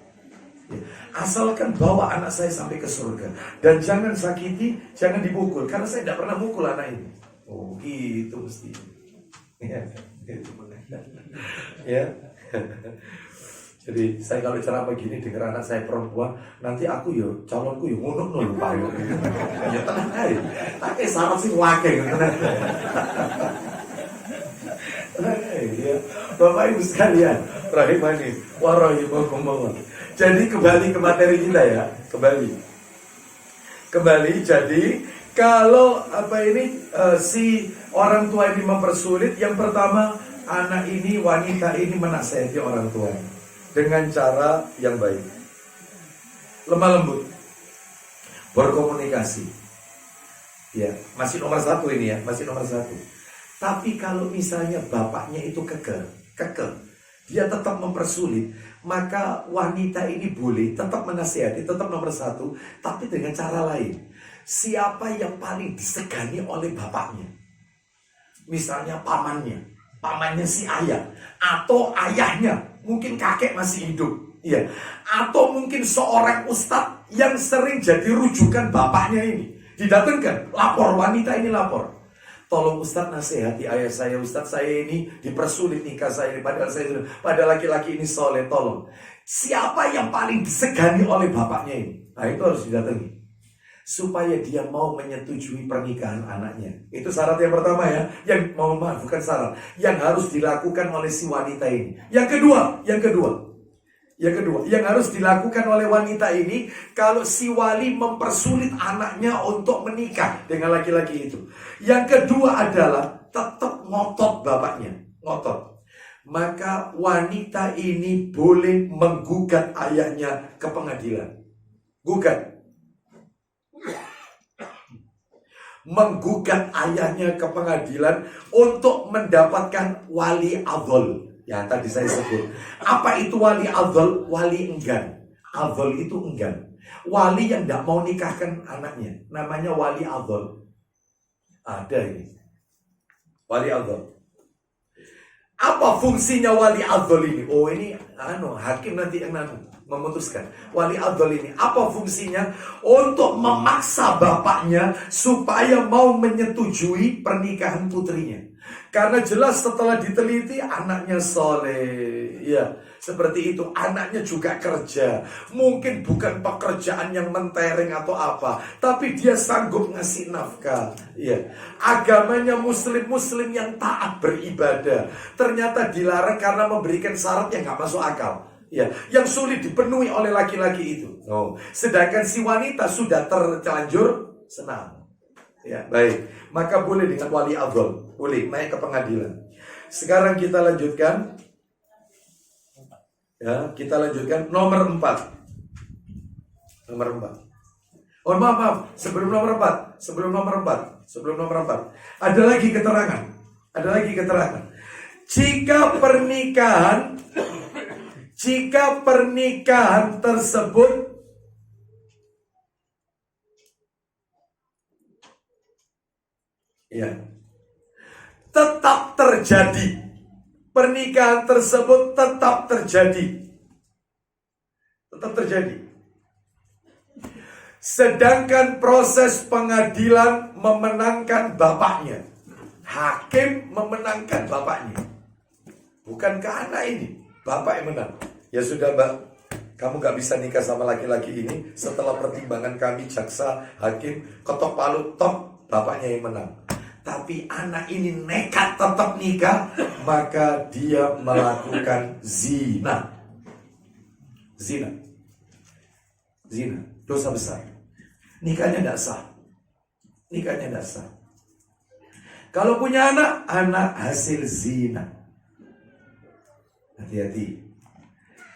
Asalkan bawa anak saya sampai ke surga. Dan jangan sakiti, jangan dipukul. Karena saya tidak pernah mukul anak ini. Oh gitu mesti. Ya. Jadi saya kalau ceramah gini dengar anak saya perempuan, nanti aku calonku ngunuk lupa. Ya tenang aja. Tapi syarat sih wakil. Bapak Ibu sekalian, rahimani wa rahimakumullah. Jadi kembali ke materi kita ya, kembali. Jadi kalau si orang tua ini mempersulit, yang pertama wanita ini menasihati orang tua dengan cara yang baik, lemah lembut, berkomunikasi. Ya, masih nomor 1 ini ya, masih nomor 1. Tapi kalau misalnya bapaknya itu kekeh, dia tetap mempersulit, maka wanita ini boleh tetap menasihati, tetap nomor 1, tapi dengan cara lain. Siapa yang paling disegani oleh bapaknya? Misalnya pamannya si ayah, atau ayahnya, mungkin kakek masih hidup, ya, atau mungkin seorang ustadz yang sering jadi rujukan bapaknya ini. Didatangkan, lapor, wanita ini lapor. Tolong Ustadz nasihati ayah saya, Ustadz saya ini dipersulit nikah saya ini, padahal laki-laki ini soleh, tolong. Siapa yang paling disegani oleh bapaknya ini? Nah itu harus didatangi, supaya dia mau menyetujui pernikahan anaknya. Itu syarat yang pertama ya, bukan syarat, yang harus dilakukan oleh si wanita ini. Yang kedua, yang harus dilakukan oleh wanita ini, kalau si wali mempersulit anaknya untuk menikah dengan laki-laki itu. Yang kedua adalah tetap ngotot bapaknya, ngotot. Maka wanita ini boleh menggugat ayahnya ke pengadilan. Menggugat ayahnya ke pengadilan untuk mendapatkan wali adhol. Ya tadi saya sebut. Apa itu wali adhol? Wali enggan. Adhol itu enggan. Wali yang tidak mau nikahkan anaknya, namanya wali adhol. Ada ini wali adhol. Apa fungsinya wali adhol ini? Oh ini hakim nanti yang memutuskan. Wali adhol ini apa fungsinya? Untuk memaksa bapaknya supaya mau menyetujui pernikahan putrinya. Karena jelas setelah diteliti anaknya soleh, ya seperti itu. Anaknya juga kerja, mungkin bukan pekerjaan yang mentereng atau apa, tapi dia sanggup ngasih nafkah. Ya, agamanya muslim yang taat beribadah, ternyata dilarang karena memberikan syarat yang nggak masuk akal. Ya, yang sulit dipenuhi oleh laki-laki itu. Sedangkan si wanita sudah terlanjur senang. Ya, baik. Maka boleh dengan wali adhol, boleh naik ke pengadilan. Sekarang kita lanjutkan. Ya, kita lanjutkan nomor 4. Oh, maaf, sebelum nomor 4. Ada lagi keterangan. Jika pernikahan tersebut tetap terjadi, pernikahan tersebut tetap terjadi, sedangkan proses pengadilan memenangkan bapaknya, hakim memenangkan bapaknya, bukan ke anak ini, bapak yang menang. Ya sudah mbak, kamu gak bisa nikah sama laki-laki ini. Setelah pertimbangan kami, jaksa, hakim, ketok palu, tok, bapaknya yang menang. tapi anak ini nekat tetap nikah, maka dia melakukan zina. Zina. Zina, dosa besar. Nikahnya tidak sah. Nikahnya tidak sah. Kalau punya anak, anak hasil zina. Hati-hati.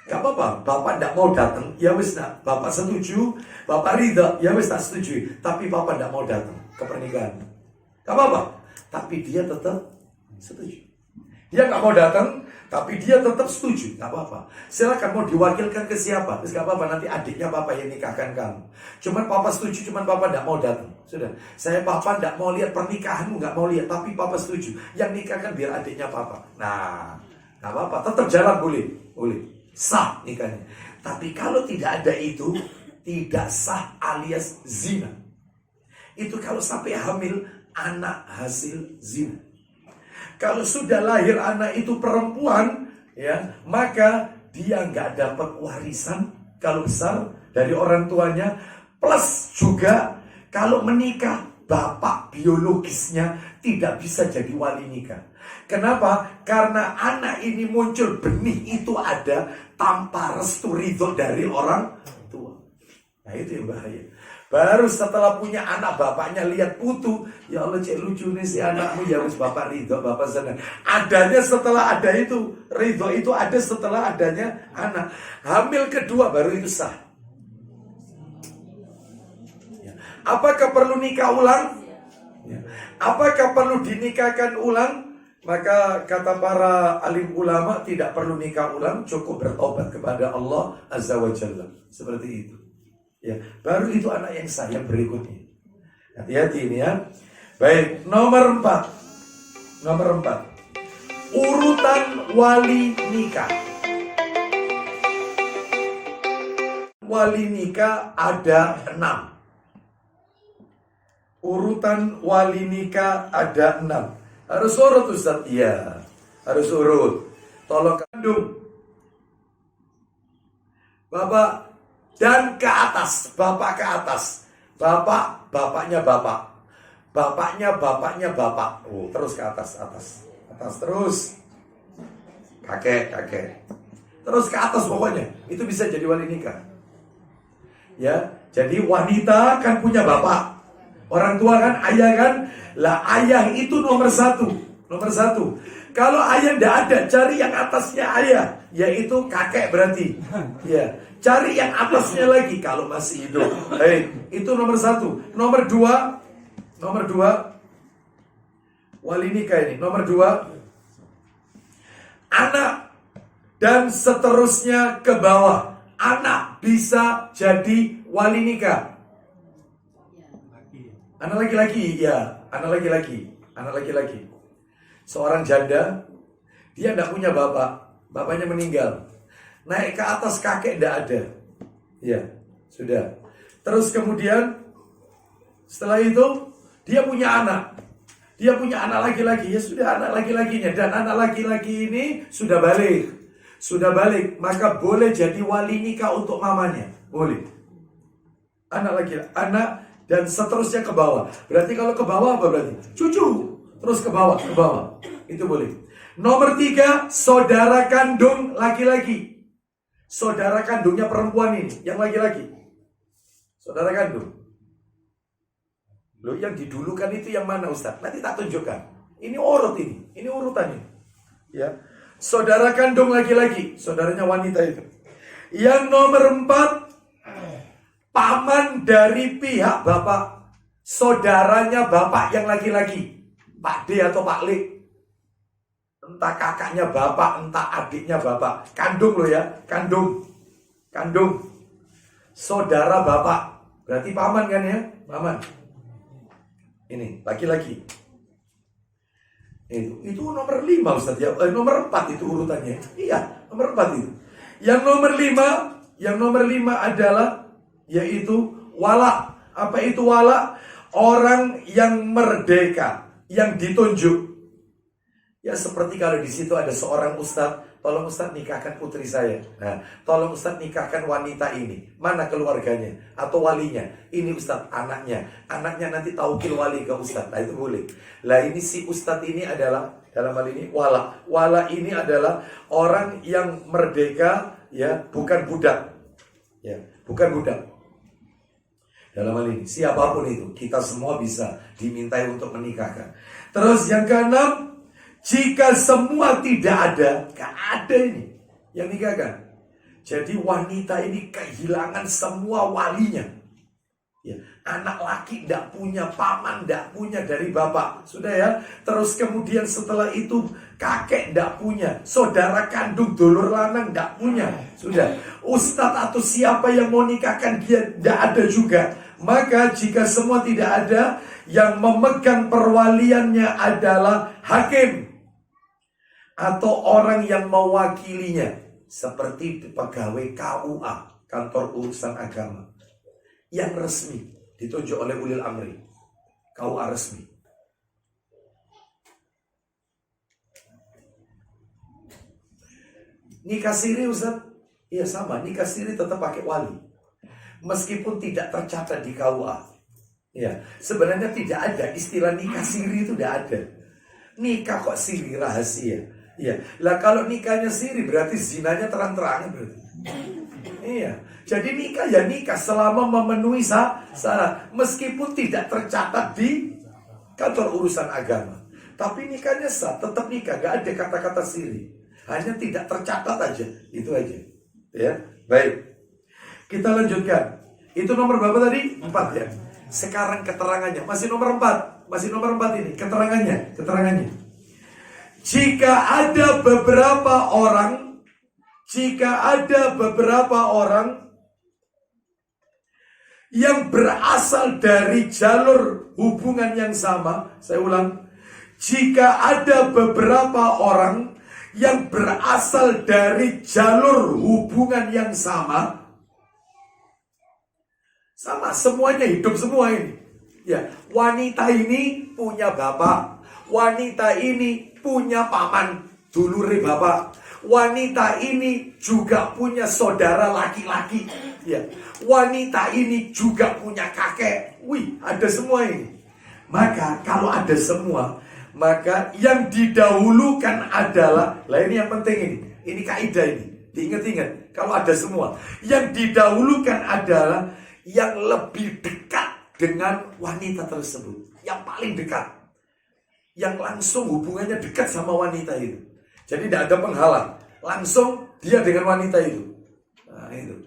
Gak apa-apa, bapak tidak mau datang, ya wis nak. Bapak setuju, bapak ridha, ya wis tak setuju. Tapi bapak tidak mau datang ke pernikahan. Gak apa-apa, tapi dia tetap setuju. Dia gak mau datang, tapi dia tetap setuju. Gak apa-apa. Silakan mau diwakilkan ke siapa, terus gak apa-apa, nanti adiknya papa yang nikahkan kamu. Cuman papa setuju, cuman papa tidak mau datang. Sudah, saya papa tidak mau lihat pernikahanmu, gak mau lihat, tapi papa setuju. Yang nikahkan biar adiknya papa. Nah, gak apa-apa, tetap jalan boleh. Boleh. Sah nikahnya. Tapi kalau tidak ada itu, tidak sah alias zina. Itu kalau sampai hamil, anak hasil zina. Kalau sudah lahir anak itu perempuan, ya, maka dia nggak dapat warisan kalau besar dari orang tuanya. Plus juga kalau menikah, bapak biologisnya tidak bisa jadi wali nikah. Kenapa? Karena anak ini muncul, benih itu ada tanpa restu ridho dari orang tua. Nah itu yang bahaya. Baru setelah punya anak, bapaknya lihat putu, ya Allah cek lucu nih si anakmu, ya wis bapak ridho, bapak senang. Adanya setelah ada itu, ridho itu ada setelah adanya anak. Hamil kedua baru itu sah. Ya. Apakah perlu nikah ulang? Ya. Apakah perlu dinikahkan ulang? Maka kata para alim ulama, tidak perlu nikah ulang, cukup bertobat kepada Allah Azza wa Jalla. Seperti itu. Ya, baru itu anak yang sah yang berikutnya. Hati-hati ini ya. Baik, nomor 4. Nomor 4. Urutan wali nikah. Wali nikah ada 6. Urutan wali nikah ada 6. Harus urut Ustaz? Iya, harus urut. Tolong kandung. Bapak dan ke atas, bapak ke atas. Bapaknya bapak. Bapaknya bapak. Oh, terus ke atas. Atas terus. Kakek. Terus ke atas pokoknya. Itu bisa jadi wali nikah. Ya, jadi wanita kan punya bapak. Orang tua kan, ayah kan. Lah ayah itu nomor 1. Nomor 1. Kalau ayah tidak ada, cari yang atasnya ayah, yaitu kakek berarti. Ya, cari yang atasnya lagi kalau masih hidup. Itu nomor 1. Nomor 2, wali nikah ini. Nomor 2, anak dan seterusnya ke bawah. Anak bisa jadi wali nikah. Anak laki-laki, ya, anak laki-laki. Seorang janda, dia tidak punya bapak, bapaknya meninggal. Naik ke atas kakek tidak ada. Ya, sudah. Terus kemudian setelah itu dia punya anak. Dia punya anak laki-laki, ya sudah anak laki-lakinya. Dan anak laki-laki ini sudah balik, maka boleh jadi wali nikah untuk mamanya. Boleh. Anak dan seterusnya ke bawah. Berarti kalau ke bawah apa berarti? Cucu. Terus ke bawah. Itu boleh. Nomor 3, saudara kandung laki-laki. Saudara kandungnya perempuan ini, yang laki-laki. Saudara kandung. Loh, yang didulukan itu yang mana Ustaz? Nanti tak tunjukkan. Ini urutannya. Ya. Saudara kandung laki-laki, saudaranya wanita itu. Yang nomor 4, paman dari pihak bapak. Saudaranya bapak yang laki-laki. Pak D atau Pak L. Entah kakaknya bapak, entah adiknya bapak. Kandung loh ya, kandung. Saudara bapak. Berarti paman kan ya? Paman. Ini, laki-laki. Itu nomor 5 Ustaz ya. Nomor 4 itu urutannya. Iya, nomor 4 itu. Yang nomor 5 adalah yaitu wala. Apa itu wala? Orang yang merdeka, yang ditunjuk. Ya seperti kalau di situ ada seorang ustadz, tolong Ustaz nikahkan putri saya. Nah, tolong Ustaz nikahkan wanita ini. Mana keluarganya atau walinya? Ini Ustaz, anaknya. Anaknya nanti taukil wali ke Ustaz. Nah, itu boleh. Lah ini si Ustaz ini adalah, dalam hal ini wala. Wala ini adalah orang yang merdeka, ya, bukan budak. Ya, bukan budak. Dalam hal ini, siapapun itu, kita semua bisa dimintai untuk menikahkan. Terus yang keenam, jika semua tidak ada, gak ada ini yang nikahkan. Jadi wanita ini kehilangan semua walinya. Ya, anak laki tidak punya, paman tidak punya dari bapak, sudah ya. Terus kemudian setelah itu kakek tidak punya, saudara kandung dulur lanang tidak punya, sudah. Ustadz atau siapa yang mau nikahkan dia tidak ada juga. Maka jika semua tidak ada, yang memegang perwaliannya adalah hakim atau orang yang mewakilinya, seperti pegawai KUA, kantor urusan agama, yang resmi ditunjuk oleh ulil amri, KUA resmi. Nikah siri Ustaz, iya sama, nikah siri tetap pakai wali, meskipun tidak tercatat di KUA. Ya, sebenarnya tidak ada istilah nikah siri, itu tidak ada. Nikah kok siri, rahasia. Iya, lah kalau nikahnya siri berarti zinanya terang-terangan berarti. Iya, jadi nikah ya nikah selama memenuhi syarat, meskipun tidak tercatat di kantor urusan agama. Tapi nikahnya sah, tetap nikah, gak ada kata-kata siri, hanya tidak tercatat aja, itu aja. Ya, baik. Kita lanjutkan. Itu nomor berapa tadi? 4 ya. Sekarang keterangannya masih nomor 4, masih nomor 4 ini keterangannya. Jika ada beberapa orang yang berasal dari jalur hubungan yang sama, saya ulang, jika ada beberapa orang yang berasal dari jalur hubungan yang sama, semuanya hidup semua ini. Ya, wanita ini punya bapak, wanita ini punya paman, dulure bapak. Wanita ini juga punya saudara laki-laki. Ya, wanita ini juga punya kakek. Wih, ada semua ini. Maka kalau ada semua, maka yang didahulukan adalah, lah ini yang penting ini. Ini kaidah ini. Diingat-ingat, kalau ada semua, yang didahulukan adalah yang lebih dekat dengan wanita tersebut, yang paling dekat, yang langsung hubungannya dekat sama wanita itu. Jadi tidak ada penghalang, langsung dia dengan wanita itu. Nah itu.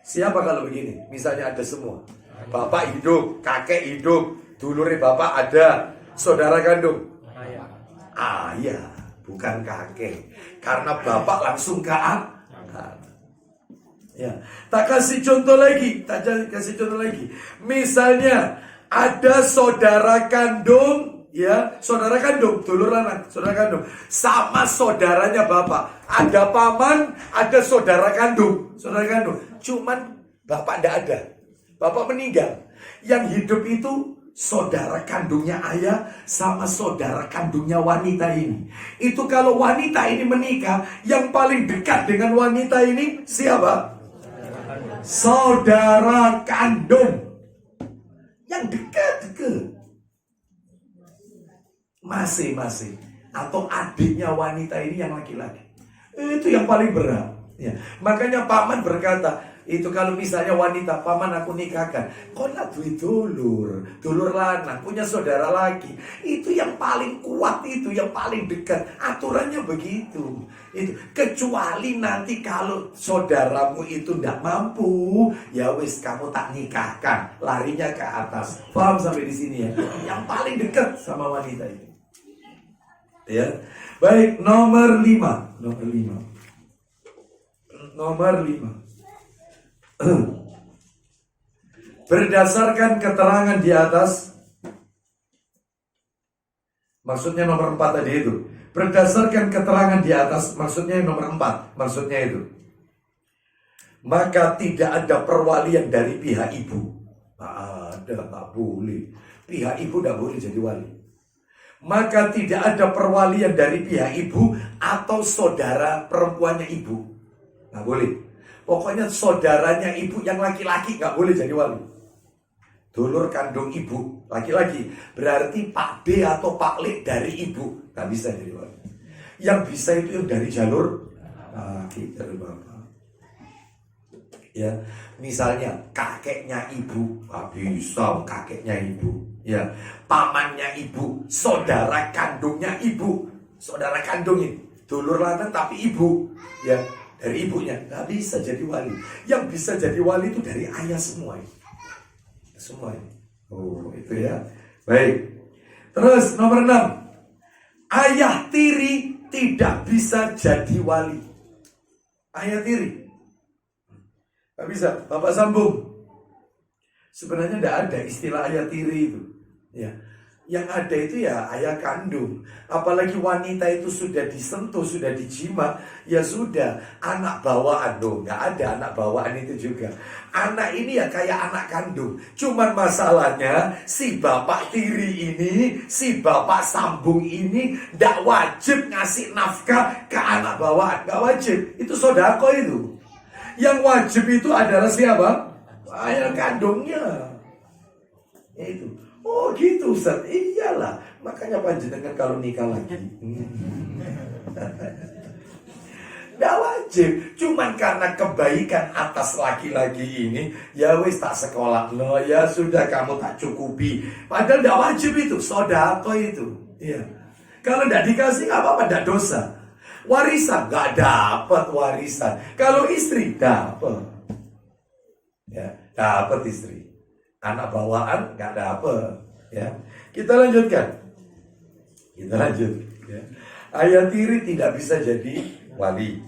Siapa kalau begini? Misalnya ada semua, bapak hidup, kakek hidup, dulure bapak ada, saudara kandung, ayah, bukan kakek, karena bapak langsung ke anak. Ya, tak kasih contoh lagi. Misalnya ada saudara kandung, ya, saudara kandung, dulur anak, saudara kandung, sama saudaranya bapak. Ada paman, ada saudara kandung. Cuman bapak tidak ada, bapak meninggal. Yang hidup itu saudara kandungnya ayah sama saudara kandungnya wanita ini. Itu kalau wanita ini menikah, yang paling dekat dengan wanita ini siapa? Saudara kandung yang dekat-dekat, masing-masing, atau adiknya wanita ini yang laki-laki, itu yang paling berat. Ya, makanya paman berkata, itu kalau misalnya wanita, paman aku nikahkan, kau nak duit dulur lanang, punya saudara laki, itu yang paling kuat, itu yang paling dekat. Aturannya begitu. Itu kecuali nanti kalau saudaramu itu tidak mampu, ya wis kamu tak nikahkan, larinya ke atas. Paham sampai di sini ya? Yang paling dekat sama wanita itu. Ya, baik. Nomor 5. Berdasarkan keterangan di atas, maksudnya nomor 4 tadi itu. Berdasarkan keterangan di atas, maksudnya nomor 4, maksudnya itu. Maka tidak ada perwalian dari pihak ibu. Tak boleh. Pihak ibu tidak boleh jadi wali. maka tidak ada perwalian dari pihak ibu atau saudara perempuannya ibu. Nggak boleh. Pokoknya saudaranya ibu yang laki-laki nggak boleh jadi wali. Dulur kandung ibu laki-laki, berarti Pak D atau Pak L dari ibu nggak bisa jadi wali. Yang bisa itu yang dari jalur laki, dari bapak. Ya, misalnya kakeknya ibu, bisa kakeknya ibu. Ya, pamannya ibu, saudara kandungnya ibu, saudara kandungnya dulur lanang tapi ibu, ya dari ibunya nggak bisa jadi wali. Yang bisa jadi wali itu dari ayah semua. Semua. Oh, itu ya. Baik. Terus nomor 6. Ayah tiri tidak bisa jadi wali. Ayah tiri nggak bisa. Bapak sambung. Sebenarnya tidak ada istilah ayah tiri itu. Ya. Yang ada itu ya ayah kandung. Apalagi wanita itu sudah disentuh, sudah dijima, ya sudah anak bawaan. Loh, nggak ada anak bawaan itu juga. Anak ini ya kayak anak kandung. Cuman masalahnya si bapak tiri ini, si bapak sambung ini nggak wajib ngasih nafkah ke anak bawaan. Nggak wajib. Itu sodako itu. Yang wajib itu adalah siapa? Ayah kandungnya. Itu. Oh gitu Ustaz. Iyalah. Makanya panjenengan kalau nikah lagi nggak wajib. Cuman karena kebaikan atas laki-laki ini, ya wis tak sekolah. No, ya sudah kamu tak cukupi. Padahal nggak wajib itu. Sodako itu. Iya. Kalau nggak dikasih apa-apa, nggak dosa. Warisan nggak dapat warisan. Kalau istri dapat. Ya, dapat istri. Anak bawaan nggak dapet, ya. Kita lanjutkan. Kita lanjut. Ya. Ayah tiri tidak bisa jadi wali.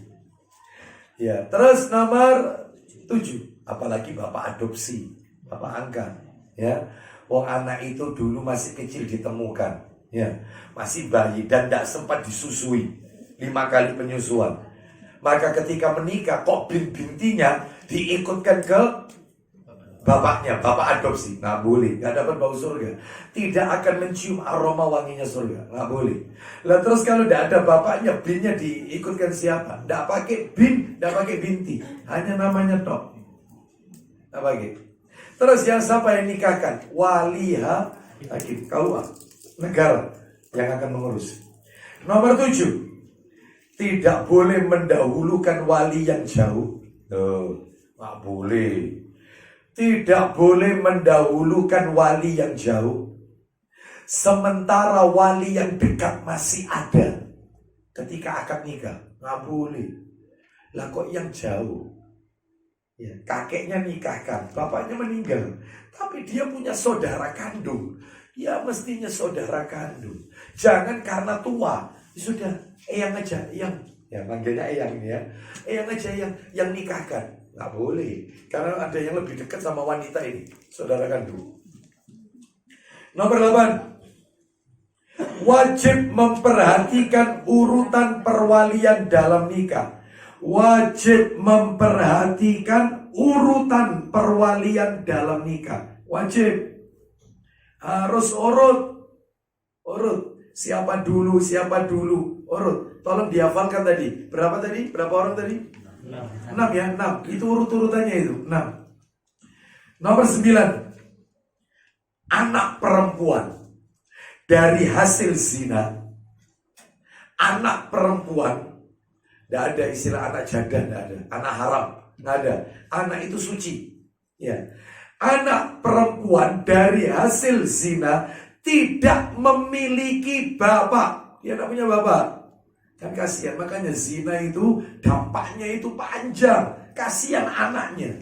Ya, terus nomor 7. Apalagi bapak adopsi, bapak angkat. Ya, wong anak itu dulu masih kecil ditemukan. Ya, masih bayi dan tidak sempat disusui 5 kali penyusuan. Maka ketika menikah, kok bintinya diikutkan ke bapaknya, bapak adopsi, nggak boleh, nggak dapat bau surga, tidak akan mencium aroma wanginya surga, nggak boleh. Lah terus kalau tidak ada bapaknya, binnya diikutkan siapa? Nggak pakai bin, nggak pakai binti, hanya namanya tok, nggak pakai. Terus yang siapa yang nikahkan? Waliha hakim, KUA, negara yang akan mengurus. Nomor 7, tidak boleh mendahulukan wali yang jauh. Nggak boleh. Tidak boleh mendahulukan wali yang jauh, sementara wali yang dekat masih ada ketika akad nikah. Nggak boleh. Lah kok yang jauh? Ya, kakeknya nikahkan, bapaknya meninggal, tapi dia punya saudara kandung. Ya mestinya saudara kandung. Jangan karena tua, sudah eyang aja, eyang. Ya manggilnya eyang ya. Eyang aja yang nikahkan. Nggak boleh, karena ada yang lebih dekat sama wanita ini, saudara kandung. Nomor 8, wajib memperhatikan urutan perwalian dalam nikah. Wajib memperhatikan urutan perwalian dalam nikah. Wajib. Harus urut. Siapa dulu, urut. Tolong dihafalkan tadi. Berapa tadi? Berapa orang tadi? 6 ya, 6. Itu urut-urutannya itu, 6. Nomor 9. Anak perempuan dari hasil zina. Anak perempuan, tidak ada istilah anak jadah, tidak ada. Anak haram, tidak ada. Anak itu suci. Ya. Anak perempuan dari hasil zina tidak memiliki bapak. Dia tidak punya bapak. Kan kasihan, makanya zina itu dampaknya itu panjang. Kasihan anaknya.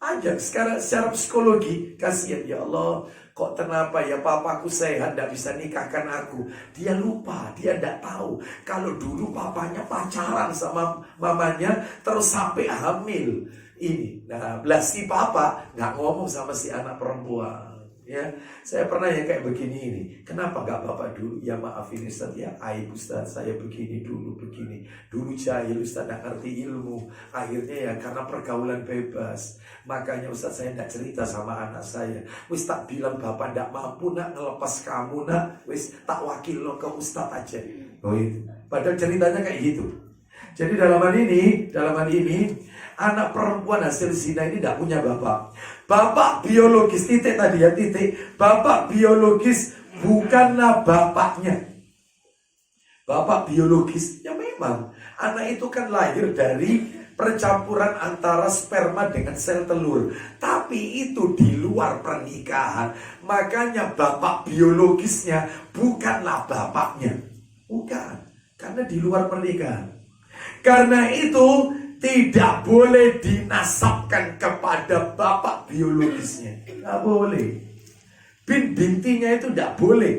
Panjang, secara psikologi kasihan. Ya Allah, kok kenapa ya papaku sehat, tidak bisa nikahkan aku. Dia lupa, dia tidak tahu. Kalau dulu papanya pacaran sama mamanya, terus sampai hamil. Ini, nah si papa nggak ngomong sama si anak perempuan. Ya, saya pernah ya kayak begini ini. Kenapa nggak Bapak dulu? Ya maaf ini Ustaz, ya aib Ustaz, saya begini dulu begini. Dulu jahil Ustaz, nggak ngerti ilmu. Akhirnya ya karena pergaulan bebas. Makanya Ustaz saya nggak cerita sama anak saya. Wis tak bilang Bapak nggak mampu nak ngelepas kamu nak. Wis tak wakil lo ke Ustaz aja. Oh itu. Padahal ceritanya kayak gitu. Jadi dalam hal ini anak perempuan hasil zina ini tidak punya bapak. Bapak biologis titik tadi ya titik. Bapak biologis bukanlah bapaknya. Bapak biologis ya memang anak itu kan lahir dari percampuran antara sperma dengan sel telur. Tapi itu di luar pernikahan. Makanya bapak biologisnya bukanlah bapaknya. Bukan. Karena di luar pernikahan. Karena itu tidak boleh dinasabkan kepada bapak biologisnya. Tidak boleh. Bintinya itu tidak boleh.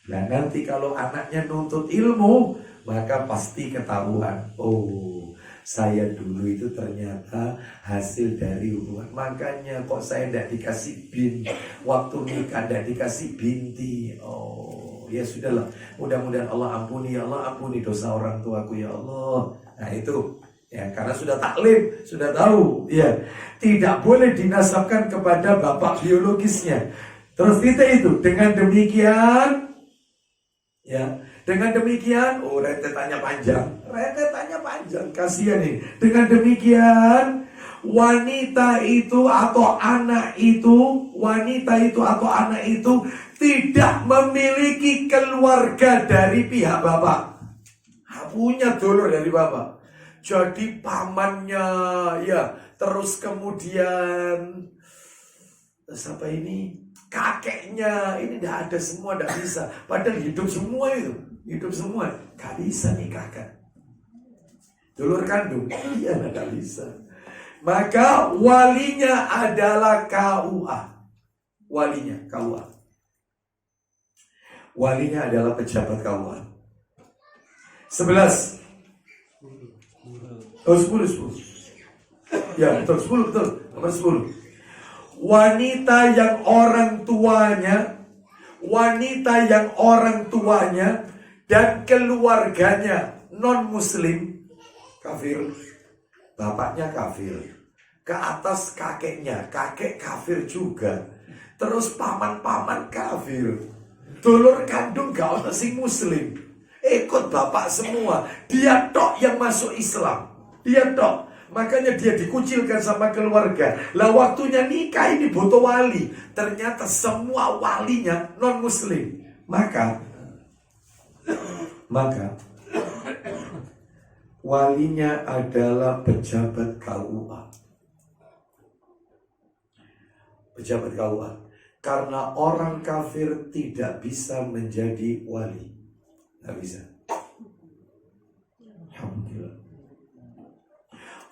Nah nanti kalau anaknya nuntut ilmu, maka pasti ketahuan. Oh, saya dulu itu ternyata hasil dari hubungan. Makanya kok saya tidak dikasih bin. Waktu nikah tidak dikasih binti. Oh, ya sudahlah. Mudah-mudahan Allah ampuni. Ya Allah ampuni dosa orang tuaku ya Allah. Nah itu. Ya, karena sudah taklim, sudah tahu, ya tidak boleh dinasabkan kepada bapak biologisnya. Terus kita itu dengan demikian, oh rentetannya panjang, kasihan nih. Dengan demikian, wanita itu atau anak itu tidak memiliki keluarga dari pihak bapak, punya dulur dari bapak. Jadi pamannya, ya terus kemudian siapa ini kakeknya ini tidak ada semua, tidak bisa. Padahal hidup semua, gak bisa nikahkan. Dulur kandung, iya tidak bisa. Maka walinya adalah KUA. Walinya adalah pejabat KUA. 11. Oh 10. Ya betul 10 betul. Nomor 10. Wanita yang orang tuanya dan keluarganya non muslim kafir. Bapaknya kafir. Ke atas kakeknya, kakek kafir juga. Terus paman-paman kafir. Dulur kandung gak ono sing muslim. Ikut bapak semua. Dia tok yang masuk Islam. Dia tok. Makanya dia dikucilkan sama keluarga. Lah waktunya nikah ini butuh wali. Ternyata semua walinya non muslim. Maka walinya adalah pejabat KUA. Pejabat KUA. Karena orang kafir tidak bisa menjadi wali. Tidak bisa. Alhamdulillah.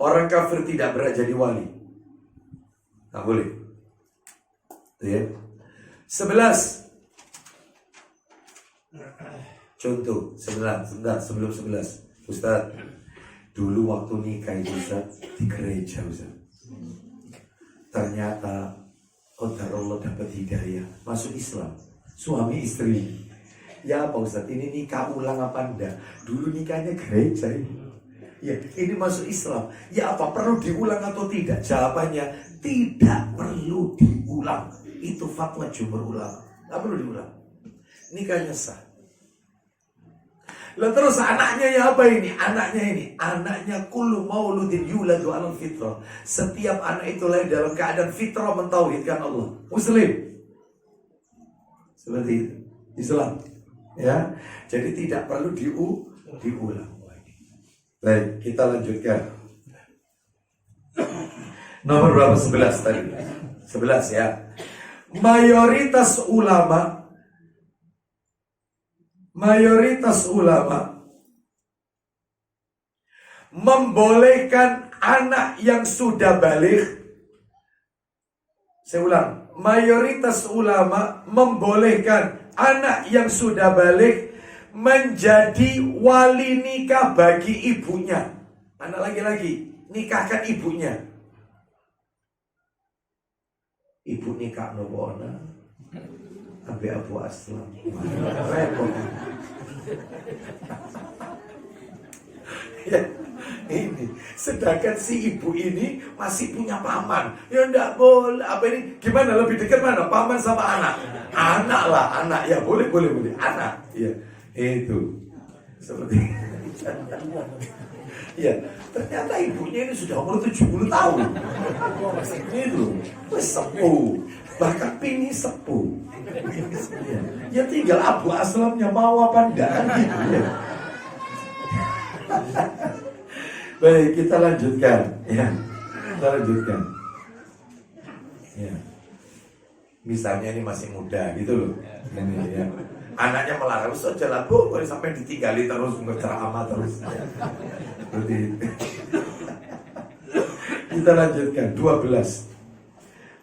Orang kafir tidak berhak jadi wali. Tidak boleh. Ya. 11. Contoh, sebentar, sebelum 11. Ustaz, dulu waktu nikah itu Ustaz, di gereja Ustaz. Ternyata Allah dapat hidayah, masuk Islam. Suami istri. Ya Pak Ustaz, ini nikah ulang apa enggak? Dulu nikahnya gereja ini. Ya, ini masuk Islam. Ya apa perlu diulang atau tidak? Jawabannya tidak perlu diulang. Itu fatwa jumhur ulama. Tidak perlu diulang. Nikahnya sah. Lah terus anaknya ya apa ini? Anaknya kullu mauludin yuladu 'alal fitrah. Setiap anak itu lahir dalam keadaan fitrah mentauhidkan Allah. Muslim. Seperti itu. Islam. Ya. Jadi tidak perlu diulang. Baik, kita lanjutkan. Nomor berapa? 11 tadi. 11 ya. Mayoritas ulama membolehkan anak yang sudah balik. Saya ulang. Mayoritas ulama membolehkan anak yang sudah balik menjadi wali nikah bagi ibunya. Anak laki-laki nikahkan ibunya. ibu nikah nopo ana ambe Abu Aslam. Repot. Ya, ini sedangkan si ibu ini masih punya paman. Ya enggak boleh. Apa ini? Gimana lebih dekat mana? Paman sama anak? Anak lah, anak. Ya boleh. Anak. Ya, itu. Seperti ya, ternyata ibunya ini sudah umur 70 tahun. Itu, wes sepuh. Bahkan pini sepuh. Ya tinggal Abu Aslamnya mau apa enggak kan gitu ya. Baik, kita lanjutkan ya. Kita lanjutkan. Ya. Misalnya ini masih muda gitu loh. Ini ya. Anaknya melarang, "Ustaz jalan bu, boleh sampai ditinggali terus ngeceramah terus." Seperti itu. Kita lanjutkan 12.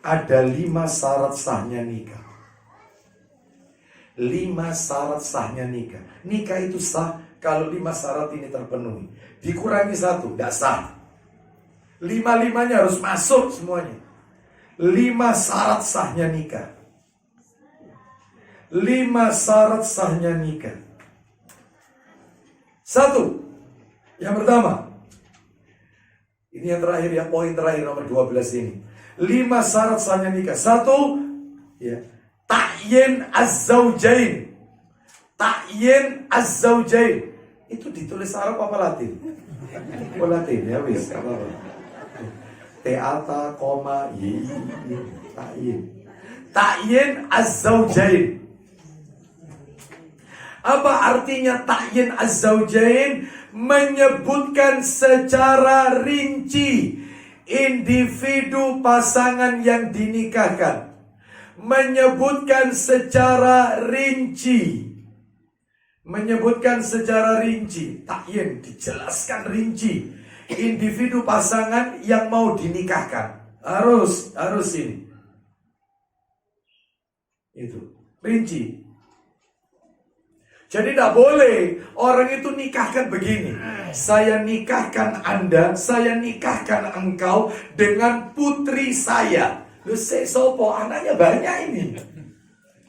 Ada 5 syarat sahnya nikah. 5 syarat sahnya nikah. Nikah itu sah kalau 5 syarat ini terpenuhi. Dikurangi 1, tidak sah. 5-5-nya harus masuk semuanya. 5 syarat sahnya nikah. 5 syarat sahnya nikah. 1. Yang pertama. Ini yang terakhir ya, poin terakhir nomor 12 ini. 5 syarat sahnya nikah. 1, ya, ta'yin az-zawjain. Ta'yin az-zawjain. Itu ditulis Arab apa Latin? Oh Latin ya wis, apa apa. Teata, koma, ta'yin. Ta'yin az-zawjain. Apa artinya ta'yin az-zawjain? Menyebutkan secara rinci individu pasangan yang dinikahkan. Menyebutkan secara rinci. Menyebutkan secara rinci. Ta'yin, dijelaskan rinci individu pasangan yang mau dinikahkan. Harus ini. Itu rinci. Jadi tidak boleh orang itu nikahkan begini. Saya nikahkan Anda, saya nikahkan engkau dengan putri saya. Loh, sopo anaknya banyak ini.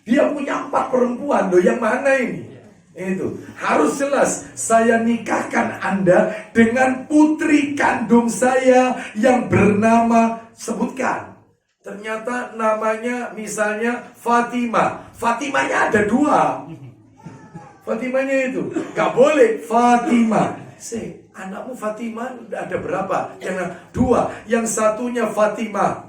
Dia punya 4 perempuan. Loh, yang mana ini? Itu harus jelas. Saya nikahkan Anda dengan putri kandung saya yang bernama, sebutkan. Ternyata namanya misalnya Fatimah. Fatimahnya ada 2. Fatimahnya itu gak boleh Fatimah. Anakmu Fatimah ada berapa? Yang 2. Yang satunya Fatimah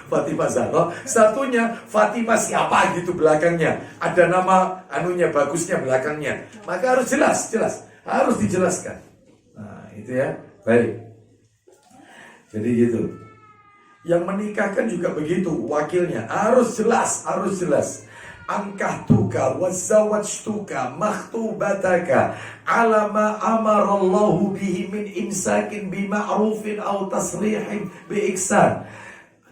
Fatimah Zahra, satunya Fatimah siapa gitu belakangnya. Ada nama anunya, bagusnya belakangnya. Maka harus jelas. Harus dijelaskan. Nah, itu ya. Baik. Jadi gitu. Yang menikahkan juga begitu, wakilnya harus jelas. Angkahtuka wazawajtuka makhtubataka ala ma amarallahu bihi min imsakin bima'rufin aw tasrihin biihsan.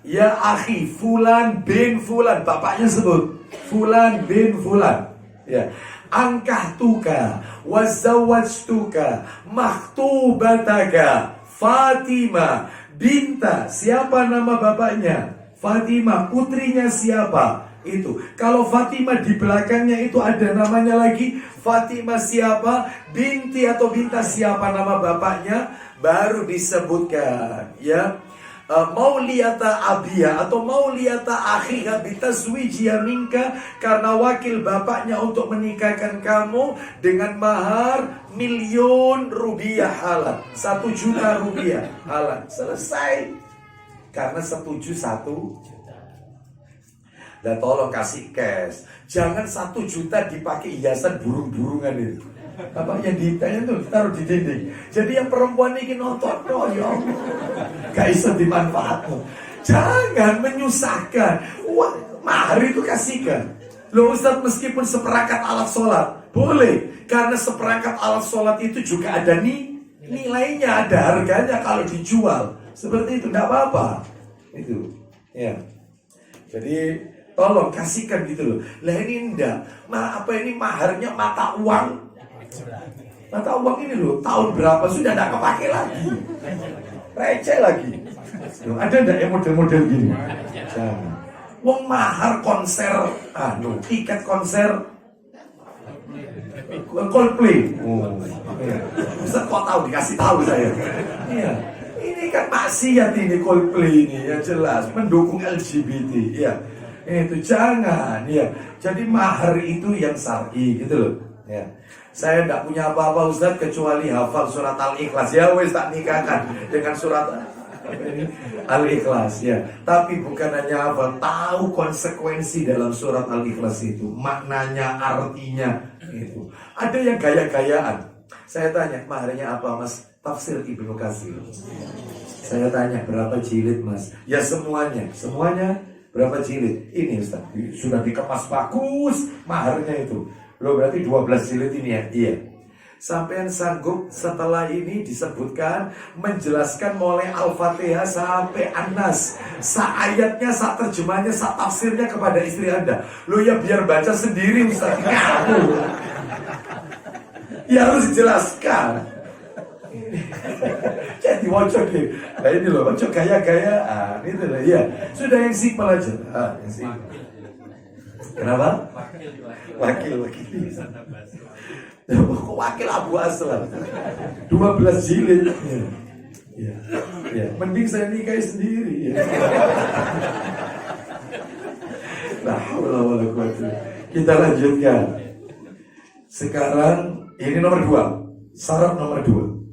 Ya akhi fulan bin fulan, bapaknya sebut fulan bin fulan. Ya. Angkahtuka wazawajtuka makhtubataka Fatimah binta, siapa nama bapaknya? Fatimah, putrinya siapa? Itu. Kalau Fatimah di belakangnya itu ada namanya lagi, Fatimah siapa, binti atau binta siapa nama bapaknya, baru disebutkan ya. Mauliyata abiya atau mauliyata akhiha bitazwijiha minka, karena wakil bapaknya untuk menikahkan kamu dengan mahar Rp1.000.000 halal, 1 juta rupiah halal. Selesai. Karena setuju 1 juta. Dan tolong kasih cash. Jangan 1 juta dipakai hiasan burung-burungan itu. Apa yang ditanya tuh taruh di dinding. Jadi yang perempuan ini nonton, oh ya Allah, gak bisa dimanfaatkan. Jangan menyusahkan. Wah, mahar itu kasihkan. Loh Ustaz, meskipun seperangkat alat sholat boleh, karena seperangkat alat sholat itu juga ada nilainya, ada harganya kalau dijual. Seperti itu, tidak apa-apa. Itu, ya. Jadi tolong kasihkan gitu loh. Lah ini enggak. Ini maharnya mata uang. Mata uang ini loh, tahun berapa sudah enggak kepake lagi. Receh lagi. Ada enggak yang model-model gini? Jangan. Wong mahar konser, tiket konser Coldplay. Iya. Ustaz kok tahu, dikasih tahu saya. Iya. Ini kan maksiat ini Coldplay ini ya jelas mendukung LGBT ya. Itu jangan ya. Jadi mahar itu yang syar'i gitu loh. Ya. Saya tidak punya apa-apa Ustaz kecuali hafal surat Al-Ikhlas. Ya wes tak nikahkan dengan surat Al-Ikhlas ya. Tapi bukan hanya hafal, tahu konsekuensi dalam surat Al-Ikhlas itu, maknanya, artinya itu. Ada yang gaya-gayaan. Saya tanya, maharnya apa Mas? Tafsir Ibnu Katsir. Saya tanya, berapa jilid Mas? Ya semuanya berapa jilid? Ini Ustaz, sudah dikemas bagus maharnya itu. Loh berarti 12 jilid ini ya? Iya. Sampean sanggup setelah ini disebutkan menjelaskan mulai Al-Fatihah sampai An-Nas, ayatnya, terjemahnya, tafsirnya kepada istri Anda. Loh ya biar baca sendiri Ustaz. Ya harus dijelaskan. Jadi wajah deh. Nah ini loh, wajah gaya-gayaan itu loh. Ya sudah yang simpel aja. Yang simpel. Kenapa? Wakil. Kok wakil Abu Aslam 12 jilid ya. Mending saya nikahi sendiri ya. Nah, kita lanjutkan. Sekarang ini nomor 2. Syarat nomor 2.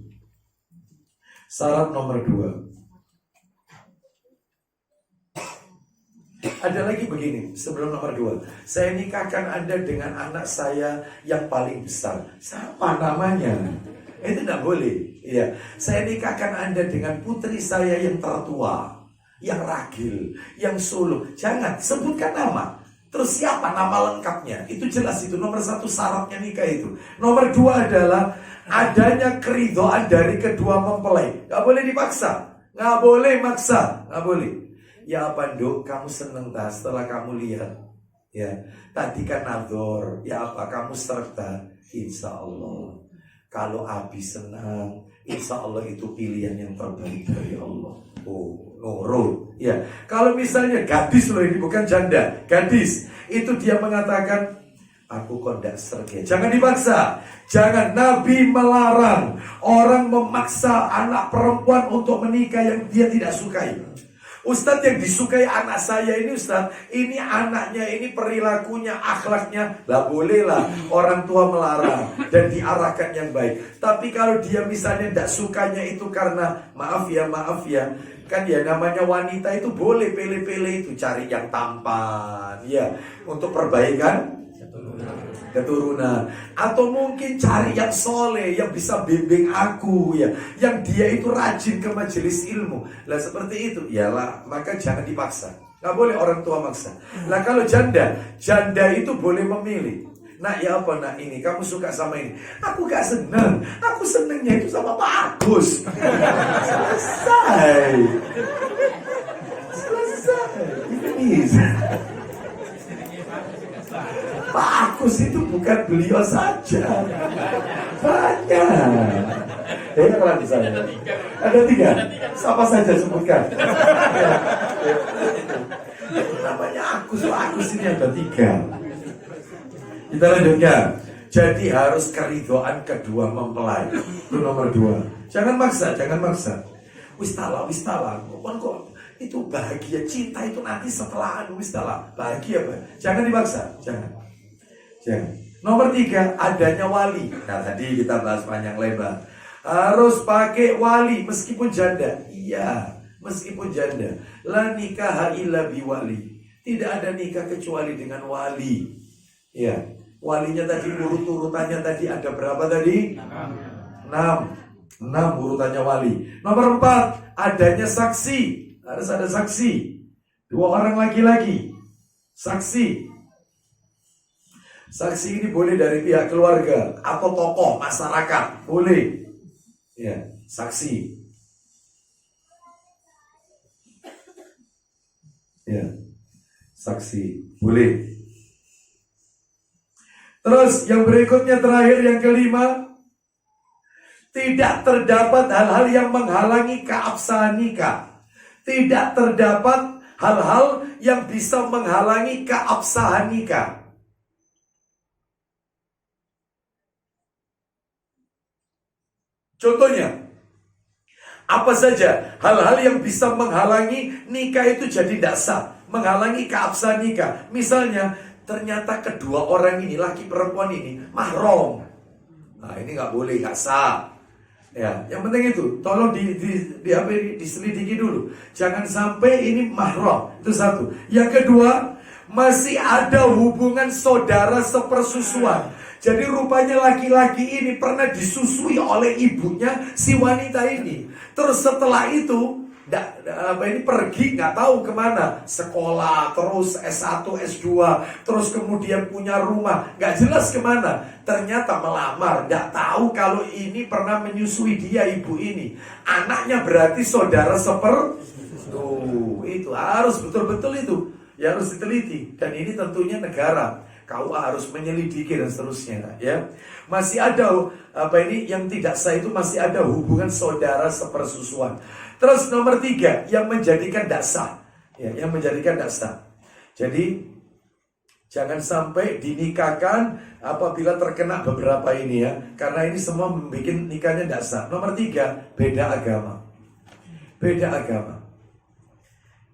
Ada lagi begini, sebelum nomor 2. Saya nikahkan Anda dengan anak saya yang paling besar. Siapa namanya? Itu tidak boleh. Iya. Saya nikahkan Anda dengan putri saya yang tertua, yang ragil, yang sulung. Jangan sebutkan nama. Terus siapa nama lengkapnya? Itu jelas itu. Nomor 1 syaratnya nikah itu. Nomor 2 adalah adanya keridhaan dari kedua mempelai. Gak boleh dipaksa. Gak boleh maksa. Gak boleh. Ya apa Nduk, kamu seneng tak setelah kamu lihat? Ya, tadi kan nadzor. Ya apa kamu serta? Insya Allah. Kalau Abi senang, insya Allah itu pilihan yang terbaik dari Allah. Oh, nurul. Ya, kalau misalnya gadis loh ini bukan janda, gadis itu dia mengatakan, aku kok tidak serge. Jangan dipaksa. Jangan. Nabi melarang orang memaksa anak perempuan untuk menikah yang dia tidak sukai. Ustadz yang disukai anak saya ini Ustadz, ini anaknya, ini perilakunya, akhlaknya, lah bolehlah orang tua melarang dan diarahkan yang baik. Tapi kalau dia misalnya tidak sukanya itu karena maaf ya, kan ya namanya wanita itu boleh pilih-pilih itu, cari yang tampan, ya untuk perbaikan keturunan, atau mungkin cari yang soleh, yang bisa bimbing aku ya, yang dia itu rajin ke majelis ilmu. Lah seperti itu, yalah, maka jangan dipaksa. Nggak boleh orang tua maksa. Lah kalau janda itu boleh memilih. Nak ya apa nak ini, kamu suka sama ini. Aku gak seneng, aku senengnya itu sama Pak Agus. Selesai. Ini Pak Agus itu bukan beliau saja, banyak. Kalau misalnya ada 3, siapa saja sebutkan. Namanya Agus ini ada 3. Kita lanjutkan. Jadi harus keridhaan kedua mempelai. Itu nomor 2. Jangan maksa. Wis tala. Kok itu bahagia, cinta itu nanti setelah wis tala. Bahagia apa? Jangan dipaksa. Jangan. Nomor 3, adanya wali. Nah tadi kita bahas panjang lebar. Harus pakai wali meskipun janda. Iya, meskipun janda. La nikah illa biwali. Tidak ada nikah kecuali dengan wali. Ya, walinya tadi urutannya tadi ada berapa tadi? 6 urutannya wali. Nomor 4, adanya saksi. Harus ada saksi. 2 orang laki-laki. Saksi ini boleh dari pihak keluarga atau tokoh masyarakat, boleh. Ya, saksi. Ya, saksi boleh. Terus yang berikutnya terakhir yang kelima, tidak terdapat hal-hal yang menghalangi keabsahan nikah. Tidak terdapat hal-hal yang bisa menghalangi keabsahan nikah. Contohnya, apa saja hal-hal yang bisa menghalangi nikah itu jadi tidak sah, menghalangi keabsahan nikah. Misalnya, ternyata kedua orang ini, laki perempuan ini, mahram. Nah, ini nggak boleh, nggak sah. Ya, yang penting itu, tolong diselidiki dulu. Jangan sampai ini mahram. Itu satu. Yang kedua, masih ada hubungan saudara sepersusuan. Jadi rupanya laki-laki ini pernah disusui oleh ibunya si wanita ini. Terus setelah itu ini pergi nggak tahu kemana, sekolah, terus S1, S2, terus kemudian punya rumah, nggak jelas kemana. Ternyata melamar, nggak tahu kalau ini pernah menyusui dia ibu ini. Anaknya berarti saudara itu harus betul-betul itu, ya harus diteliti. Dan ini tentunya negara, KUA harus menyelidiki dan seterusnya, ya. Masih ada yang tidak sah itu, masih ada hubungan saudara sepersusuan. Terus nomor 3 yang menjadikan tidak sah, ya, yang menjadikan tidak sah. Jadi jangan sampai dinikahkan apabila terkena beberapa ini, ya, karena ini semua membuat nikahnya tidak sah. Nomor 3, beda agama. Beda agama.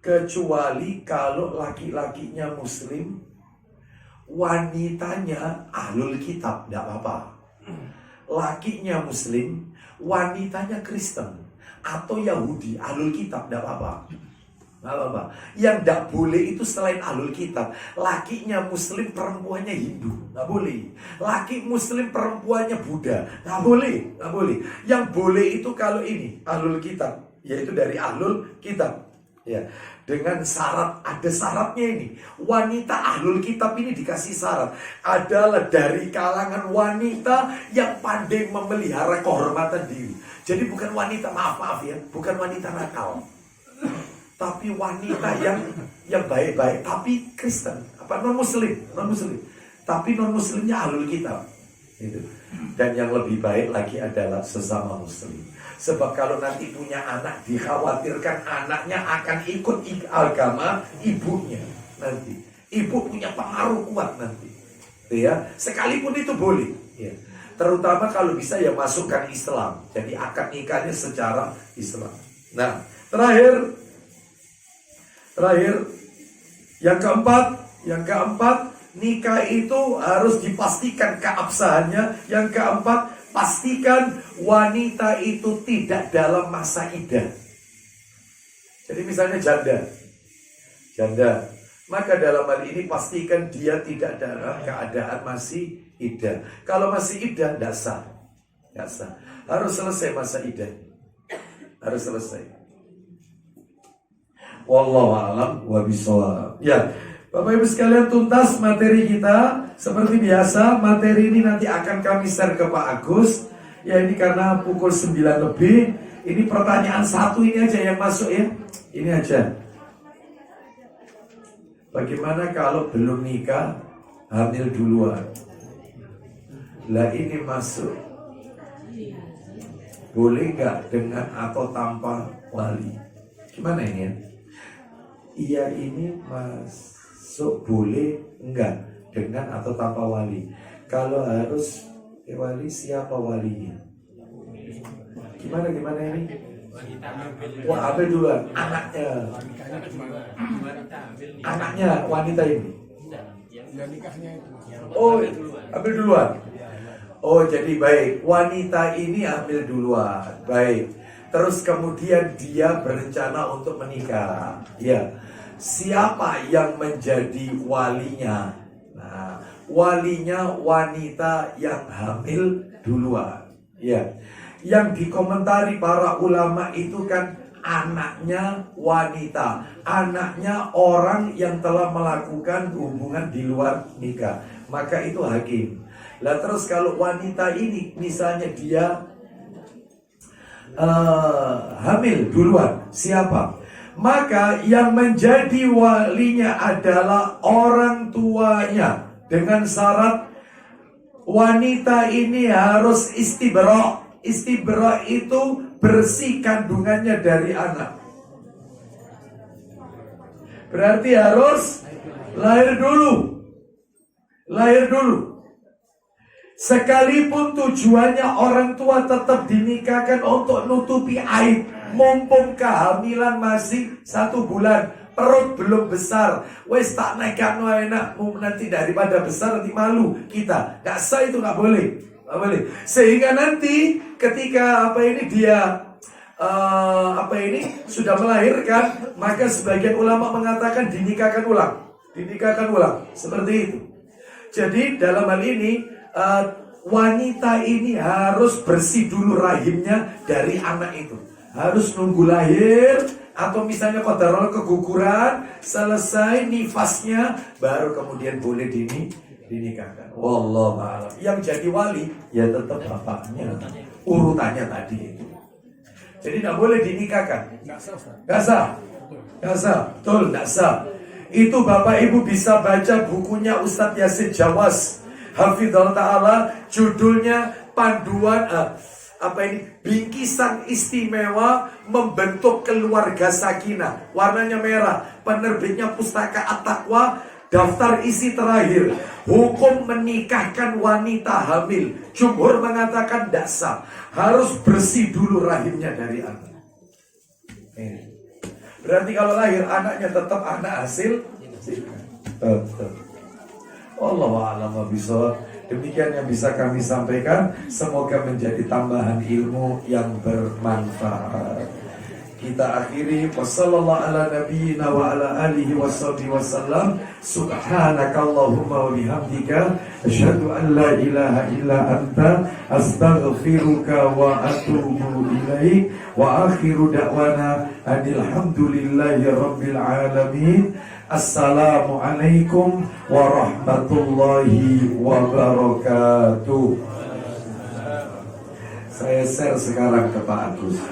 Kecuali kalau laki-lakinya muslim, wanitanya ahlul kitab, tidak apa-apa. Lakinya muslim, wanitanya Kristen atau Yahudi, ahlul kitab, tidak apa-apa. Tidak apa-apa. Yang tidak boleh itu selain ahlul kitab, lakinya muslim, perempuannya Hindu, tidak boleh. Laki muslim, perempuannya Buddha, tidak boleh, tidak boleh. Yang boleh itu kalau ini ahlul kitab, yaitu dari ahlul kitab, ya, dengan syarat, ada syaratnya ini. Wanita ahlul kitab ini dikasih syarat, adalah dari kalangan wanita yang pandai memelihara kehormatan diri. Jadi bukan wanita, maaf ya, bukan wanita nakal, tapi wanita yang baik-baik, tapi Kristen, non muslim, tapi non muslimnya ahlul kitab. Itu. Dan yang lebih baik lagi adalah sesama muslim. Sebab kalau nanti punya anak, dikhawatirkan anaknya akan ikut agama ibunya nanti. Ibu punya pengaruh kuat nanti, ya. Sekalipun itu boleh, ya. Terutama kalau bisa ya masukkan Islam. Jadi akad nikahnya secara Islam. Nah, terakhir yang keempat, nikah itu harus dipastikan keabsahannya. Yang keempat, pastikan wanita itu tidak dalam masa iddah. Jadi misalnya janda, maka dalam hal ini pastikan dia tidak dalam keadaan masih iddah. Kalau masih iddah, tidak sah. Harus selesai masa iddah. Harus selesai. Wallahu a'lam wa bishawab. Ya, Bapak Ibu sekalian, tuntas materi kita. Seperti biasa, materi ini nanti akan kami share ke Pak Agus. Ya, ini karena pukul 9 lebih. Ini pertanyaan satu ini aja yang masuk, ya. Ini aja. Bagaimana kalau belum nikah, hamil duluan? Lah ini masuk. Boleh nggak dengan atau tanpa wali? Gimana ini, ya? Iya, ini masuk boleh enggak dengan atau tanpa wali? Kalau harus wali, siapa walinya? Gimana ini? Wah, ambil duluan anaknya wanita ini. Oh, ambil duluan. Oh, jadi baik, wanita ini ambil duluan. Baik. Terus kemudian dia berencana untuk menikah. Ya. Siapa yang menjadi walinya? Nah, walinya wanita yang hamil duluan. Ya. Yang dikomentari para ulama itu kan anaknya wanita, anaknya orang yang telah melakukan hubungan di luar nikah, maka itu hakim. Lah terus kalau wanita ini misalnya dia hamil duluan, siapa? Maka yang menjadi walinya adalah orang tuanya, dengan syarat wanita ini harus istibra. Istibra itu bersih kandungannya dari anak. Berarti harus lahir dulu. Lahir dulu. Sekalipun tujuannya orang tua tetap dinikahkan untuk nutupi aib. Mumpung kehamilan masih 1 bulan, perut belum besar, wes tak naikkan enak, nanti daripada besar nanti malu kita. Gak sah, itu gak boleh. Gak boleh. Sehingga nanti ketika dia sudah melahirkan, maka sebagian ulama mengatakan dinikahkan ulang. Dinikahkan ulang. Seperti itu. Jadi dalam hal ini wanita ini harus bersih dulu rahimnya dari anak itu. Harus nunggu lahir, atau misalnya qadarullah keguguran, selesai nifasnya, baru kemudian boleh dinikahkan. Wallahu a'lam. Yang jadi wali ya tetap bapaknya. Urutannya tadi itu. Jadi tidak boleh dinikahkan. Nggak sah. Betul, nggak sah. Itu Bapak Ibu bisa baca bukunya Ustadz Yasin Jawas, hafizallahu ta'ala, judulnya Panduan Bingkisan Istimewa Membentuk Keluarga Sakinah. Warnanya merah. Penerbitnya Pustaka At-Taqwa. Daftar isi terakhir, hukum menikahkan wanita hamil. Jumhur mengatakan tidak sah. Harus bersih dulu rahimnya dari anak. Berarti kalau lahir anaknya tetap anak hasil. Wallahu a'lam bishawab. Demikian yang bisa kami sampaikan. Semoga menjadi tambahan ilmu yang bermanfaat. Kita akhiri wassallallahu ala nabiyyina wa ala alihi wasallam. Subhanakallahumma wa bihamdika asyhadu an la ilaha illa anta astaghfiruka wa atubu ilaik. Wa akhiru da'wana alhamdulillahi rabbil alamin. Assalamualaikum warahmatullahi wabarakatuh. Saya share sekarang ke Pak Agus.